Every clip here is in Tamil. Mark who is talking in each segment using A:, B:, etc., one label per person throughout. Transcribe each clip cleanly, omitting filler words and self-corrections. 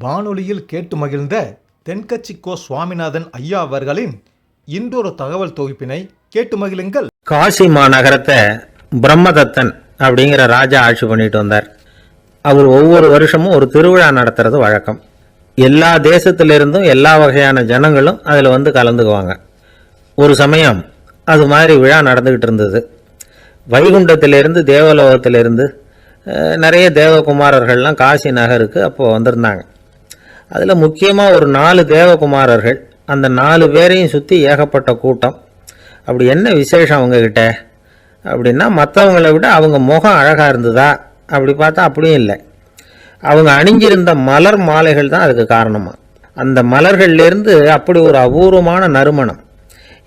A: வானொலியில் கேட்டு மகிழ்ந்த தென்கட்சி கோ சுவாமிநாதன் ஐயா அவர்களின் இன்றொரு தகவல் தொகுப்பினை கேட்டு மகிழுங்கள்.
B: காசி மாநகரத்தை பிரம்மதத்தன் அப்படிங்கிற ராஜா ஆட்சி பண்ணிட்டு வந்தார். அவர் ஒவ்வொரு வருஷமும் ஒரு திருவிழா நடத்துறது வழக்கம். எல்லா தேசத்திலிருந்தும் எல்லா வகையான ஜனங்களும் அதில் வந்து கலந்துக்குவாங்க. ஒரு சமயம் அது மாதிரி விழா நடந்துக்கிட்டு இருந்தது. வைகுண்டத்திலிருந்து தேவலோகத்திலிருந்து நிறைய தேவகுமாரர்கள்லாம் காசி நகருக்கு அப்போது வந்திருந்தாங்க. அதில் முக்கியமாக ஒரு 4 தேவகுமாரர்கள், அந்த 4 பேரையும் சுற்றி ஏகப்பட்ட கூட்டம். அப்படி என்ன விசேஷம் அவங்கக்கிட்ட அப்படின்னா, மற்றவங்களை விட அவங்க முகம் அழகாக இருந்ததா அப்படி பார்த்தா அப்படியும் இல்லை. அவங்க அணிஞ்சிருந்த மலர் மாலைகள் தான் அதுக்கு காரணமாக. அந்த மலர்கள்லேருந்து அப்படி ஒரு அபூர்வமான நறுமணம்.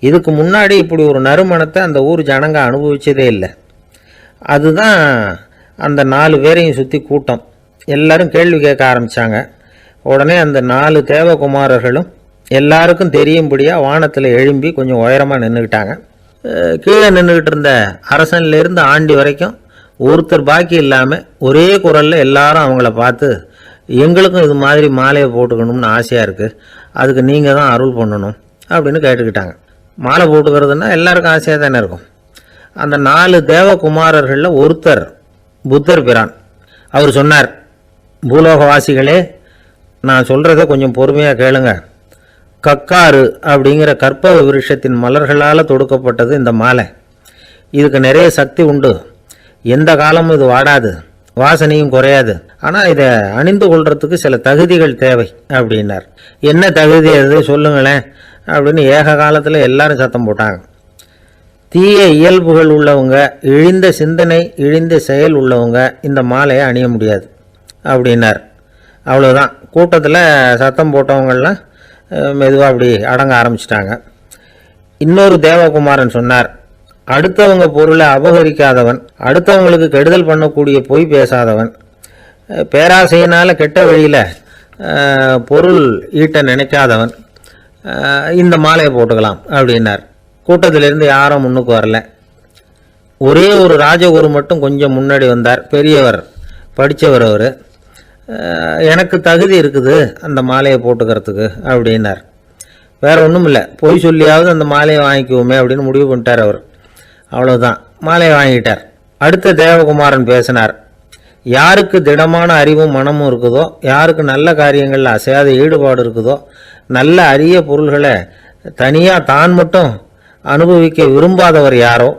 B: இதுக்கு முன்னாடி இப்படி ஒரு நறுமணத்தை அந்த ஊர் ஜனங்க அனுபவிச்சதே இல்லை. அதுதான் அந்த 4 பேரையும் சுற்றி கூட்டம். எல்லாரும் கேள்வி கேட்க ஆரம்பித்தாங்க. உடனே அந்த 4 தேவகுமாரர்களும் எல்லாருக்கும் தெரியும்படியாக வானத்தில் எழும்பி கொஞ்சம் உயரமாக நின்றுக்கிட்டாங்க. கீழே நின்றுக்கிட்டு இருந்த அரசன்லேருந்து ஆண்டி வரைக்கும் ஒருத்தர் பாக்கி இல்லாமல் ஒரே குரலில் எல்லாரும் அவங்கள பார்த்து, எங்களுக்கும் இது மாதிரி மாலையை போட்டுக்கணும்னு ஆசையாக இருக்குது, அதுக்கு நீங்கள் தான் அருள் பண்ணணும் அப்படின்னு கேட்டுக்கிட்டாங்க. மாலை போட்டுக்கிறதுனா எல்லாருக்கும் ஆசையாக தானே இருக்கும். அந்த 4 தேவகுமாரர்களில் ஒருத்தர் புத்தர் பிரான். அவர் சொன்னார், பூலோகவாசிகளே, நான் சொல்கிறத கொஞ்சம் பொறுமையாக கேளுங்க. கக்காரு அப்படிங்கிற கற்பக விருஷத்தின் மலர்களால் தொடுக்கப்பட்டது இந்த மாலை. இதுக்கு நிறைய சக்தி உண்டு. எந்த காலமும் இது வாடாது, வாசனையும் குறையாது. ஆனால் இதை அணிந்து கொள்றதுக்கு சில தகுதிகள் தேவை அப்படின்னார். என்ன தகுதி அது சொல்லுங்களேன் அப்படின்னு ஏக காலத்தில் எல்லாரும் சத்தம் போட்டாங்க. தீய இயல்புகள் உள்ளவங்க, இழிந்த சிந்தனை, இழிந்த செயல் உள்ளவங்க இந்த மாலையை அணிய முடியாது அப்படின்னார். அவ்வளோதான். கூட்டத்தில் சத்தம் போட்டவங்கள்லாம் மெதுவாக அப்படி அடங்க ஆரம்பிச்சிட்டாங்க. இன்னொரு தேவகுமாரன் சொன்னார், அடுத்தவங்க பொருளை அபகரிக்காதவன், அடுத்தவங்களுக்கு கெடுதல் பண்ணக்கூடிய பொய் பேசாதவன், பேராசையினால் கெட்ட வழியில் பொருள் ஈட்ட நினைக்காதவன் இந்த மாலையை போட்டுக்கலாம் அப்படின்னார். கூட்டத்திலிருந்து யாரும் முன்னுக்கு வரல. ஒரே ஒரு ராஜகுரு மட்டும் கொஞ்சம் முன்னாடி வந்தார். பெரியவர், படித்தவர். அவர், எனக்கு தகுதி இருக்குது அந்த மாலையை போட்டுக்கிறதுக்கு அப்படின்னார். வேறு ஒன்றும் இல்லை, பொய் சொல்லியாவது அந்த மாலையை வாங்கிக்குவோமே அப்படின்னு முடிவு பண்ணிட்டார் அவர். அவ்வளோதான், மாலையை வாங்கிட்டார். அடுத்த தேவகுமாரன் பேசினார். யாருக்கு திடமான அறிவும் மனமும் இருக்குதோ, யாருக்கு நல்ல காரியங்களில் அசையாத ஈடுபாடு இருக்குதோ, நல்ல அரிய பொருள்களை தனியாக தான் மட்டும் அனுபவிக்க விரும்பாதவர் யாரோ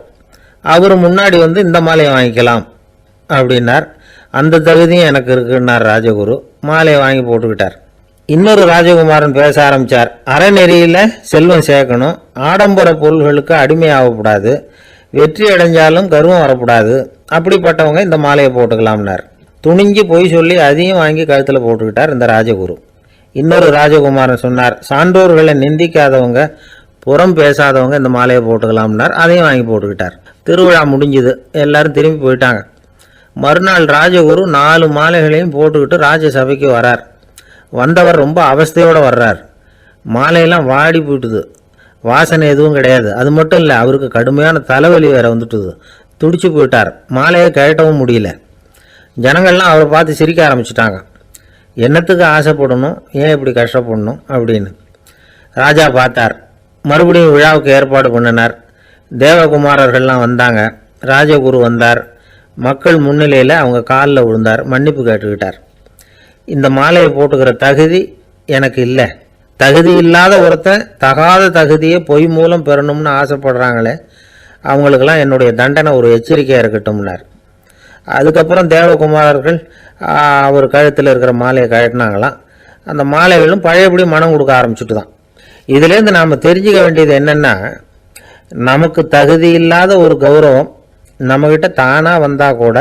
B: அவர் முன்னாடி வந்து இந்த மாலையை வாங்கிக்கலாம் அப்படின்னார். அந்த தகுதியும் எனக்கு இருக்குன்னார் ராஜகுரு. மாலையை வாங்கி போட்டுக்கிட்டார். இன்னொரு ராஜகுமாரன் பேச ஆரம்பித்தார். அறநெறியில் செல்வம் சேர்க்கணும், ஆடம்பர பொருள்களுக்கு அடிமையாகக்கூடாது, வெற்றி அடைஞ்சாலும் கர்வம் வரக்கூடாது, அப்படிப்பட்டவங்க இந்த மாலையை போட்டுக்கலாம்னார். துணிஞ்சு பொய் சொல்லி அதையும் வாங்கி கழுத்தில் போட்டுக்கிட்டார் இந்த ராஜகுரு. இன்னொரு ராஜகுமாரன் சொன்னார், சான்றோர்களை நிந்திக்காதவங்க, புறம் பேசாதவங்க இந்த மாலையை போட்டுக்கலாம்னார். அதையும் வாங்கி போட்டுக்கிட்டார். திருவிழா முடிஞ்சுது, எல்லாரும் திரும்பி போயிட்டாங்க. மறுநாள் ராஜகுரு 4 மாலைகளையும் போட்டுக்கிட்டு ராஜசபைக்கு வரார். வந்தவர் ரொம்ப அவஸ்தையோடு வர்றார். மாலையெல்லாம் வாடி போயிட்டுது, வாசனை எதுவும் கிடையாது. அது மட்டும் இல்லை, அவருக்கு கடுமையான தலைவலி வேற வந்துட்டுது. துடிச்சு போயிட்டார். மாலையை கழட்டவும் முடியல. ஜனங்கள்லாம் அவரை பார்த்து சிரிக்க ஆரம்பிச்சிட்டாங்க. என்னத்துக்கு ஆசைப்படணும், ஏன் இப்படி கஷ்டப்படணும் அப்படின்னு. ராஜா பார்த்தார். மறுபடியும் விழாவுக்கு ஏற்பாடு பண்ணினார். தேவகுமாரர்கள்லாம் வந்தாங்க. ராஜகுரு வந்தார். மக்கள் முன்னிலையில் அவங்க காலில் விழுந்தார், மன்னிப்பு கேட்டுக்கிட்டார். இந்த மாலையை போட்டுக்கிற தகுதி எனக்கு இல்லை. தகுதி இல்லாத ஒருத்தன் தகாத தகுதியை பொய் மூலம் பெறணும்னு ஆசைப்படுறாங்களே, அவங்களுக்கெல்லாம் என்னுடைய தண்டனை ஒரு எச்சரிக்கையாக இருக்கட்டும்னார். அதுக்கப்புறம் தேவகுமாரர்கள் அவர் கழுத்தில் இருக்கிற மாலையை கழட்டினாங்களாம். அந்த மாலைகளும் பழையபடி மனம் கொடுக்க ஆரம்பிச்சுட்டு தான். இதுலேருந்து நாம் தெரிஞ்சுக்க வேண்டியது என்னென்னா, நமக்கு தகுதி இல்லாத ஒரு கௌரவம் நம்மக்கிட்ட தானாக வந்தால் கூட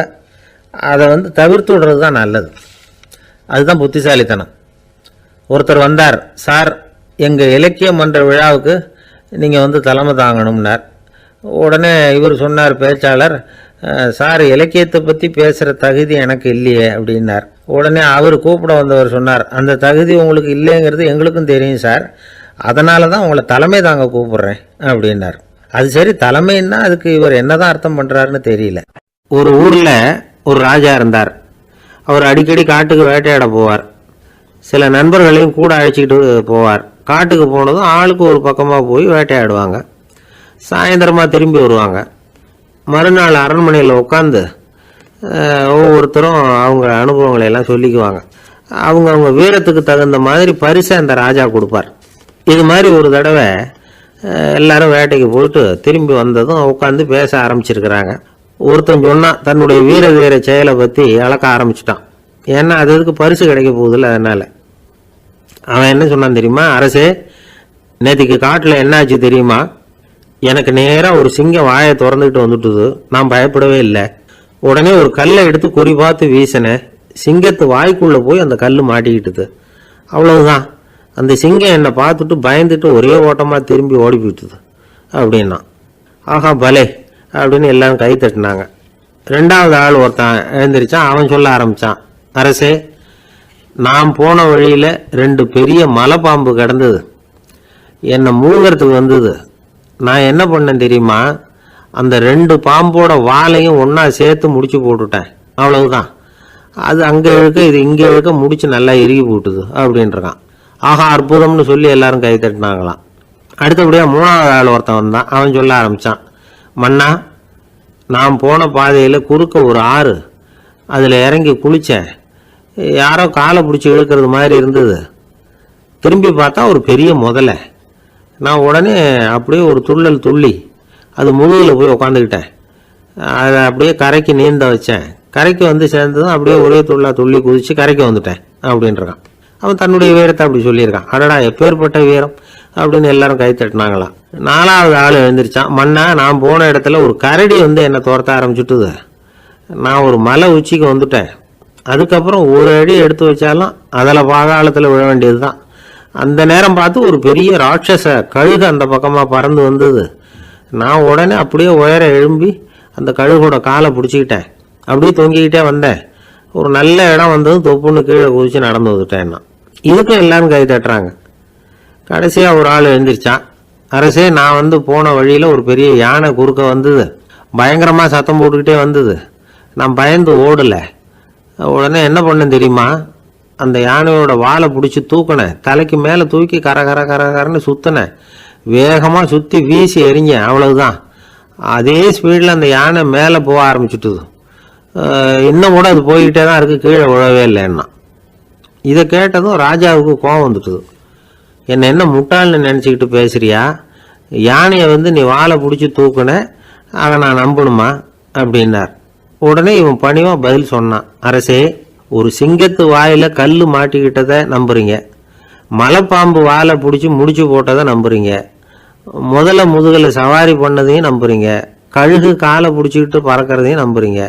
B: அதை வந்து தவிர்த்து விடுறது தான் நல்லது. அதுதான் புத்திசாலித்தனம். ஒருத்தர் வந்தார், சார் எங்கள் இலக்கிய மன்ற விழாவுக்கு நீங்கள் வந்து தலைமை தாங்கணும்னார். உடனே இவர் சொன்னார், பேச்சாளர், சார் இலக்கியத்தை பற்றி பேசுகிற தகுதி எனக்கு இல்லையே அப்படின்னார். உடனே அவர் கூப்பிட வந்தவர் சொன்னார், அந்த தகுதி உங்களுக்கு இல்லைங்கிறது எங்களுக்கும் தெரியும் சார், அதனால தான் உங்களை தலைமை தாங்க கூப்பிட்றேன் அப்படின்னார். அது சரி, தலைமைன்னா அதுக்கு இவர் என்னதான் அர்த்தம் பண்ணுறாருன்னு தெரியல. ஒரு ஊரில் ஒரு ராஜா இருந்தார். அவர் அடிக்கடி காட்டுக்கு வேட்டையாட போவார். சில நண்பர்களையும் கூட அழைச்சிக்கிட்டு போவார். காட்டுக்கு போனதும் ஆளுக்கு ஒரு பக்கமாக போய் வேட்டையாடுவாங்க. சாயந்தரமாக திரும்பி வருவாங்க. மறுநாள் அரண்மனையில் உட்காந்து ஒவ்வொருத்தரும் அவங்க அனுபவங்களை எல்லாம் சொல்லிக்குவாங்க. அவங்க வீரத்துக்கு தகுந்த மாதிரி பரிசை அந்த ராஜா கொடுப்பார். இது மாதிரி ஒரு தடவை எல்லாரும் வேட்டைக்கு போயிட்டு திரும்பி வந்ததும் உட்காந்து பேச ஆரம்பிச்சிருக்கிறாங்க. ஒருத்தன் சொன்னான், தன்னுடைய வீர செயலை பற்றி அளக்க ஆரம்பிச்சிட்டான். ஏன்னா அதுக்கு பரிசு கிடைக்க போகுதில்ல, அதனால். அவன் என்ன சொன்னான் தெரியுமா? அரசே, நேற்றுக்கு காட்டில் என்னாச்சு தெரியுமா? எனக்கு நேராக ஒரு சிங்கம் வாயை திறந்துக்கிட்டு வந்துட்டுது. நான் பயப்படவே இல்லை. உடனே ஒரு கல்லை எடுத்து குறி பார்த்து வீசினேன். சிங்கத்து வாய்க்குள்ளே போய் அந்த கல் மாட்டிக்கிட்டுது. அவ்வளவுதான். அந்த சிங்கம் என்னை பார்த்துட்டு பயந்துட்டு ஒரே ஓட்டமாக திரும்பி ஓடி போயிட்டுது அப்படின்னா. ஆஹா பலே அப்படின்னு எல்லாரும் கை தட்டினாங்க. ரெண்டாவது ஆள் ஒருத்தன் எழுந்திரிச்சான். அவன் சொல்ல ஆரம்பித்தான், அரசே, நான் போன வழியில் 2 பெரிய மலைப்பாம்பு கிடந்தது. என்னை மூங்கிறதுக்கு வந்தது. நான் என்ன பண்ணேன் தெரியுமா? அந்த 2 பாம்போட வாலையும் ஒன்றா சேர்த்து முடிச்சு போட்டுட்டேன். அவ்வளவுதான். அது அங்கே இழுக்க இது இங்கே இழுக்க முடிச்சு நல்லா இறுகி போட்டுது அப்படின்றான். ஆஹா அற்புதம்னு சொல்லி எல்லாரும் கை தட்டினாங்களாம். அடுத்தபடியாக மூணாவது ஆள் ஒருத்தன் வந்தான். அவன் சொல்ல ஆரம்பித்தான், மன்னா, நான் போன பாதையில் குறுக்க ஒரு ஆறு. அதில் இறங்கி குளித்தேன். யாரோ காலை பிடிச்சி இழுக்கிறது மாதிரி இருந்தது. திரும்பி பார்த்தா ஒரு பெரிய முதலை. நான் உடனே அப்படியே ஒரு துள்ளல் துள்ளி அது முழுகில் போய் உக்காந்துக்கிட்டேன். அதை அப்படியே கரைக்கு நீந்த வச்சேன். கரைக்கு வந்து சேர்ந்ததும் அப்படியே ஒரே துள்ளி குதித்து கரைக்கு வந்துட்டேன் அப்படின்றான். அவன் தன்னுடைய வீரத்தை அப்படி சொல்லியிருக்கான். அடடா எப்பேற்பட்ட வீரம் அப்படின்னு எல்லாரும் கை தட்டினாங்களாம். நாலாவது ஆள் எழுந்திரிச்சான். மன்னா, நான் போன இடத்துல ஒரு கரடி வந்து என்னை துரத்த ஆரம்பிச்சுட்டுது. நான் ஒரு மலை உச்சிக்கு வந்துட்டேன். அதுக்கப்புறம் ஒரு அடி எடுத்து வச்சாலும் அதில் பாதாளத்தில் விழ வேண்டியது தான். அந்த நேரம் பார்த்து ஒரு பெரிய ராட்சச கழுகு அந்த பக்கமாக பறந்து வந்தது. நான் உடனே அப்படியே உயர எழும்பி அந்த கழுகோட காலை பிடிச்சிக்கிட்டேன். அப்படியே தொங்கிக்கிட்டே வந்தேன். ஒரு நல்ல இடம் வந்ததும் தொப்புன்னு கீழே குதிச்சு நடந்து வந்துட்டேன்னா. இதுக்கும் எல்லாரும் கை தட்டுறாங்க. கடைசியாக ஒரு ஆள் எழுந்திரிச்சான். அரசே, நான் வந்து போன வழியில் ஒரு பெரிய யானை குறுக்க வந்தது. பயங்கரமாக சத்தம் போட்டுக்கிட்டே வந்தது. நான் பயந்து ஓடலை. உடனே என்ன பண்ணேன் தெரியுமா? அந்த யானையோட வாலை பிடிச்சி தூக்கினேன். தலைக்கு மேலே தூக்கி கரன்னு சுற்றினேன். வேகமாக சுற்றி வீசி எறிஞ்சேன். அவ்வளவுதான். அதே ஸ்பீடில் அந்த யானை மேலே போக ஆரம்பிச்சுட்டுது. இன்னும் கூட அது போய்கிட்டே தான் இருக்குது, கீழே விழவே இல்லைன்னா. இதை கேட்டதும் ராஜாவுக்கு கோபம் வந்துட்டுது. என்ன முட்டாள்னு நினச்சிக்கிட்டு பேசுறியா? யானையை வந்து நீ வாழை பிடிச்சி தூக்குன, அதை நான் நம்பணுமா அப்படின்னார். உடனே இவன் பணிவாக பதில் சொன்னான். அரசே, ஒரு சிங்கத்து வாயில் கல் மாட்டிக்கிட்டதை நம்புறீங்க, மலைப்பாம்பு வாழை பிடிச்சி முடிச்சு போட்டதை நம்புறீங்க, முதல்ல முதுகில் சவாரி பண்ணதையும் நம்புறீங்க, கழுகு காலை பிடிச்சிக்கிட்டு பறக்கிறதையும் நம்புறீங்க.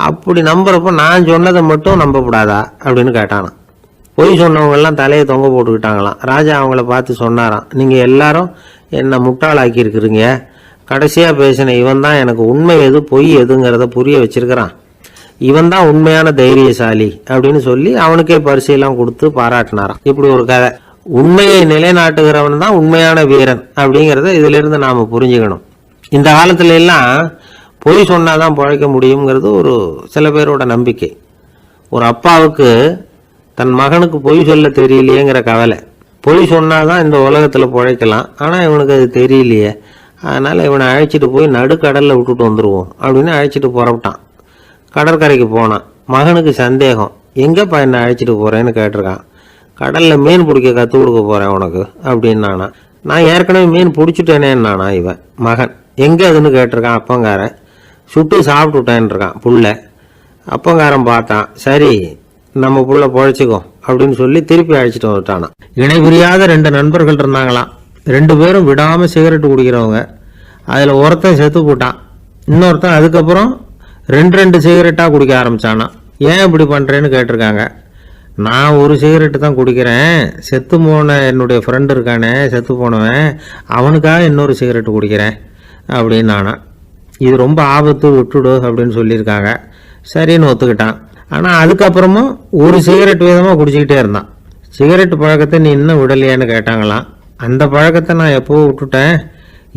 B: அப்படி நம்புறப்போ நான் சொன்னதை மட்டும் நம்பக்கூடாதா அப்படின்னு கேட்டானான். பொய் சொன்னவங்கெல்லாம் தலையை தொங்க போட்டுக்கிட்டாங்களாம். ராஜா அவங்கள பார்த்து சொன்னாராம், நீங்கள் எல்லாரும் என்னை முட்டாளாக்கி இருக்கிறீங்க. கடைசியாக பேசின இவன் தான் எனக்கு உண்மை எது பொய் எதுங்கிறத புரிய வச்சிருக்கிறான். இவன் தான் உண்மையான தைரியசாலி அப்படின்னு சொல்லி அவனுக்கே பரிசையெல்லாம் கொடுத்து பாராட்டினாராம். இப்படி ஒரு கதை. உண்மையை நிலைநாட்டுகிறவன் தான் உண்மையான வீரன் அப்படிங்கிறத இதிலிருந்து நாம் புரிஞ்சுக்கணும். இந்த காலத்துல எல்லாம் பொய் சொன்னாதான் பிழைக்க முடியுங்கிறது ஒரு சில பேரோட நம்பிக்கை. ஒரு அப்பாவுக்கு தன் மகனுக்கு பொய் சொல்ல தெரியலையேங்கிற கவலை. பொய் சொன்னாதான் இந்த உலகத்தில் பிழைக்கலாம், ஆனால் இவனுக்கு அது தெரியலையே, அதனால் இவனை அழைச்சிட்டு போய் நடுக்கடலில் விட்டுட்டு வந்துடுவோம் அப்படின்னு அழைச்சிட்டு புறப்பட்டான். கடற்கரைக்கு போனான். மகனுக்கு சந்தேகம், எங்கேப்பா என்னை அழைச்சிட்டு போகிறேன்னு கேட்டிருக்கான். கடலில் மீன் பிடிக்க கற்றுக் கொடுக்க போகிறேன் உனக்கு அப்படின்னானா. நான் ஏற்கனவே மீன் பிடிச்சிட்டேனேன்னானா இவன் மகன். எங்கே அதுன்னு கேட்டிருக்கான் அப்பங்காரன். சுட்டு சாப்பிட்டுட்டேன்னு இருக்கான் புள்ள. அப்பங்காரன் பார்த்தான், சரி நம்ம புள்ள பொழைச்சிக்கோ அப்படின்னு சொல்லி திருப்பி அழைச்சிட்டு வந்துட்டானா. இணை புரியாத 2 நண்பர்கள் இருந்தாங்களாம். 2 பேரும் விடாமல் சிகரெட்டு குடிக்கிறவங்க. அதில் ஒருத்தன் செத்து போட்டான். இன்னொருத்தன் அதுக்கப்புறம் 2 சிகரெட்டாக குடிக்க ஆரம்பித்தானா. ஏன் இப்படி பண்ணுறேன்னு கேட்டிருக்காங்க. நான் ஒரு சிகரெட்டு தான் குடிக்கிறேன், செத்து போன என்னுடைய ஃப்ரெண்டு இருக்கானே செத்து போனவன், அவனுக்காக இன்னொரு சிகரெட்டு குடிக்கிறேன் அப்படின்னு நானா. இது ரொம்ப ஆபத்து, விட்டுடு அப்படின்னு சொல்லியிருக்காங்க. சரின்னு ஒத்துக்கிட்டான். ஆனால் அதுக்கப்புறமும் ஒரு சிகரெட் வீதமாக குடிச்சிக்கிட்டே இருந்தான். சிகரெட்டு பழக்கத்தை நீ இன்னும் விடலையான்னு கேட்டாங்களாம். அந்த பழக்கத்தை நான் எப்போ விட்டுட்டேன்,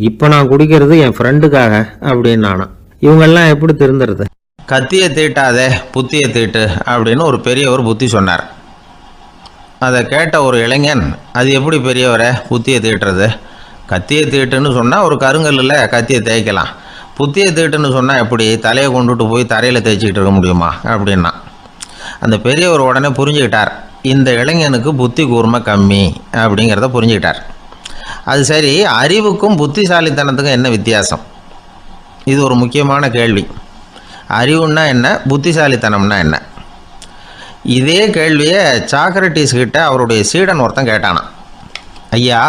B: இப்போ நான் குடிக்கிறது என் ஃப்ரெண்டுக்காக அப்படின்னு நானா. இவங்கெல்லாம் எப்படி திருந்துறது?
C: கத்தியை தீட்டாதே புத்தியை தீட்டு அப்படின்னு ஒரு பெரியவர் புத்தி சொன்னார்.
B: அதை கேட்ட ஒரு இளைஞன், அது எப்படி பெரியவரை புத்தியை தீட்டுறது? கத்தியை தீட்டுன்னு சொன்னால் ஒரு கருங்கல்லில் கத்தியை தேய்க்கலாம், புத்தியை தீட்டுன்னு சொன்னால் எப்படி தலையை கொண்டுட்டு போய் தரையில் தேய்ச்சிக்கிட்டு இருக்க முடியுமா அப்படின்னா. அந்த பெரியவர் உடனே புரிஞ்சுக்கிட்டார், இந்த இளைஞனுக்கு புத்தி கூர்மை கம்மி அப்படிங்கிறத புரிஞ்சுக்கிட்டார். அது சரி, அறிவுக்கும் புத்திசாலித்தனத்துக்கும் என்ன வித்தியாசம்? இது ஒரு முக்கியமான கேள்வி. அறிவுன்னா என்ன, புத்திசாலித்தனம்னா என்ன? இதே கேள்வியை சாக்ரட்டிஸ் கிட்ட அவருடைய சீடன் ஒருத்தன் கேட்டானான். ஐயா,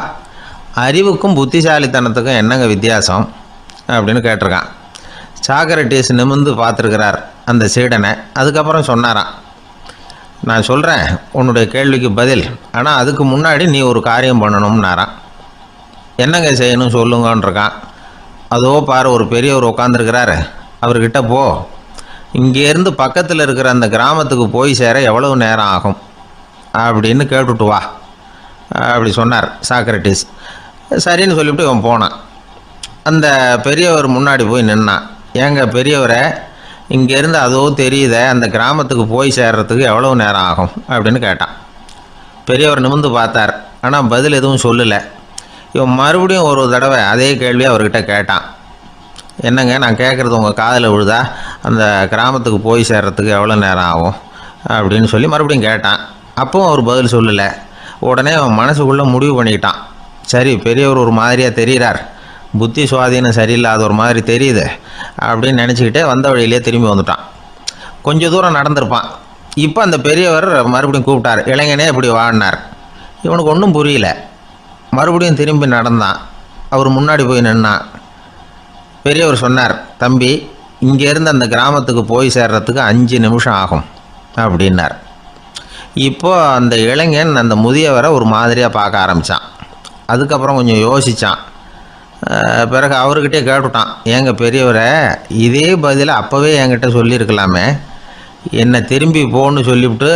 B: அறிவுக்கும் புத்திசாலித்தனத்துக்கும் என்னங்க வித்தியாசம் அப்படின்னு கேட்டிருக்கான். சாக்ரட்டிஸ் நிமிர்ந்து பார்த்துருக்கிறார் அந்த சீடனை. அதுக்கப்புறம் சொன்னாராம், நான் சொல்கிறேன் உன்னுடைய கேள்விக்கு பதில், ஆனால் அதுக்கு முன்னாடி நீ ஒரு காரியம் பண்ணணும்னாரான். என்னங்க செய்யணும் சொல்லுங்கன்றிருக்கான். அதோ பாரு, ஒரு பெரியவர் உட்காந்துருக்கிறாரு, அவர்கிட்ட போ, இங்கேருந்து பக்கத்தில் இருக்கிற அந்த கிராமத்துக்கு போய் சேர எவ்வளவு நேரம் ஆகும் அப்படின்னு கேட்டுட்டு வா அப்படி சொன்னார் சாக்ரட்டிஸ். சரின்னு சொல்லிவிட்டு இவன் போனான். அந்த பெரியவர் முன்னாடி போய் நின்னான். ஏங்க பெரியவரை, இங்கேருந்து அதோ தெரியுத அந்த கிராமத்துக்கு போய் சேர்றதுக்கு எவ்வளவு நேரம் ஆகும் அப்படின்னு கேட்டான். பெரியவர் நிமிர்ந்து பார்த்தார், ஆனால் பதில் எதுவும் சொல்லலை. இவன் மறுபடியும் ஒரு தடவை அதே கேள்வியை அவர்கிட்ட கேட்டான். என்னங்க, நான் கேட்குறது உங்கள் காதில் விழுதா? அந்த கிராமத்துக்கு போய் சேர்றதுக்கு எவ்வளோ நேரம் ஆகும் அப்படின்னு சொல்லி மறுபடியும் கேட்டான். அப்பவும் அவர் பதில் சொல்லலை. உடனே அவன் மனசுக்குள்ளே முடிவு பண்ணிக்கிட்டான், சரி பெரியவர் ஒரு மாதிரியாக தெரிகிறார், புத்தி சுவாதீனம் சரியில்லாத ஒரு மாதிரி தெரியுது அப்படின்னு நினச்சிக்கிட்டே வந்த வழியிலே திரும்பி வந்துட்டான். கொஞ்சம் தூரம் நடந்திருப்பான். இப்போ அந்த பெரியவர் மறுபடியும் கூப்பிட்டார், இளைஞனே இப்படி வாடினார். இவனுக்கு ஒன்றும் புரியல. மறுபடியும் திரும்பி நடந்தான். அவர் முன்னாடி போய் நின்னான். பெரியவர் சொன்னார், தம்பி, இங்கேருந்து அந்த கிராமத்துக்கு போய் சேர்றதுக்கு 5 நிமிஷம் ஆகும் அப்படின்னார். இப்போது அந்த இளைஞன் அந்த முதியவரை ஒரு மாதிரியாக பார்க்க ஆரம்பித்தான். அதுக்கப்புறம் கொஞ்சம் யோசித்தான். பிறகு அவர்கிட்டே கேட்டுட்டான், ஏங்க பெரியவரை, இதே பதிலை அப்போவே என்கிட்ட சொல்லியிருக்கலாமே, என்னை திரும்பி போன்னு சொல்லிவிட்டு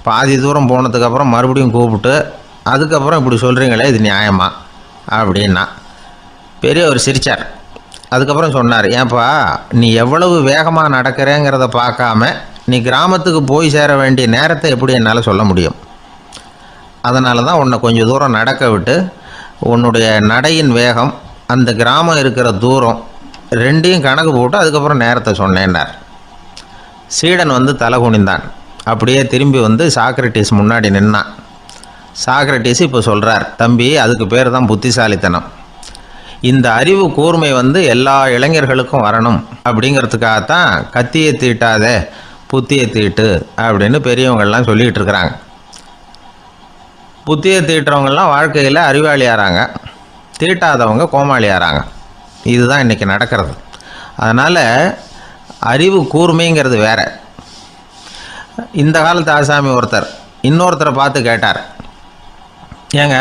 B: பாதி தூரம் போனதுக்கப்புறம் மறுபடியும் கூப்பிட்டு அதுக்கப்புறம் இப்படி சொல்கிறீங்களே, இது நியாயமா அப்படின்னா. பெரியவர் சிரித்தார். அதுக்கப்புறம் சொன்னார், ஏன்பா, நீ எவ்வளவு வேகமாக நடக்கிறேங்கிறத பார்க்காம நீ கிராமத்துக்கு போய் சேர வேண்டிய நேரத்தை எப்படி என்னால் சொல்ல முடியும்? அதனால தான் உன்னை கொஞ்சம் தூரம் நடக்க விட்டு உன்னுடைய நடையின் வேகம், அந்த கிராமம் இருக்கிற தூரம் ரெண்டையும் கணக்கு போட்டு அதுக்கப்புறம் நேரத்தை சொன்னேன்னார். சீடன் வந்து தலை குனிந்தான். அப்படியே திரும்பி வந்து சாக்ரட்டிஸ் முன்னாடி நின்னான். சாக்ரட்டிஸ் இப்போ சொல்கிறார், தம்பி, அதுக்கு பேர் தான் புத்திசாலித்தனம். இந்த அறிவு கூர்மை வந்து எல்லா இளைஞர்களுக்கும் வரணும் அப்படிங்கிறதுக்காகத்தான் கத்தியை தீட்டாத புத்தியை தீட்டு அப்படின்னு பெரியவங்கள்லாம் சொல்லிகிட்டு இருக்கிறாங்க. புத்தியை தீட்டுறவங்கெல்லாம் வாழ்க்கையில் அறிவாளியாகிறாங்க, தீட்டாதவங்க கோமாளியாகிறாங்க. இதுதான் இன்றைக்கி நடக்கிறது. அதனால் அறிவு கூர்மைங்கிறது வேற. இந்த காலத்து ஆசாமி ஒருத்தர் இன்னொருத்தரை பார்த்து கேட்டார், ஏங்க,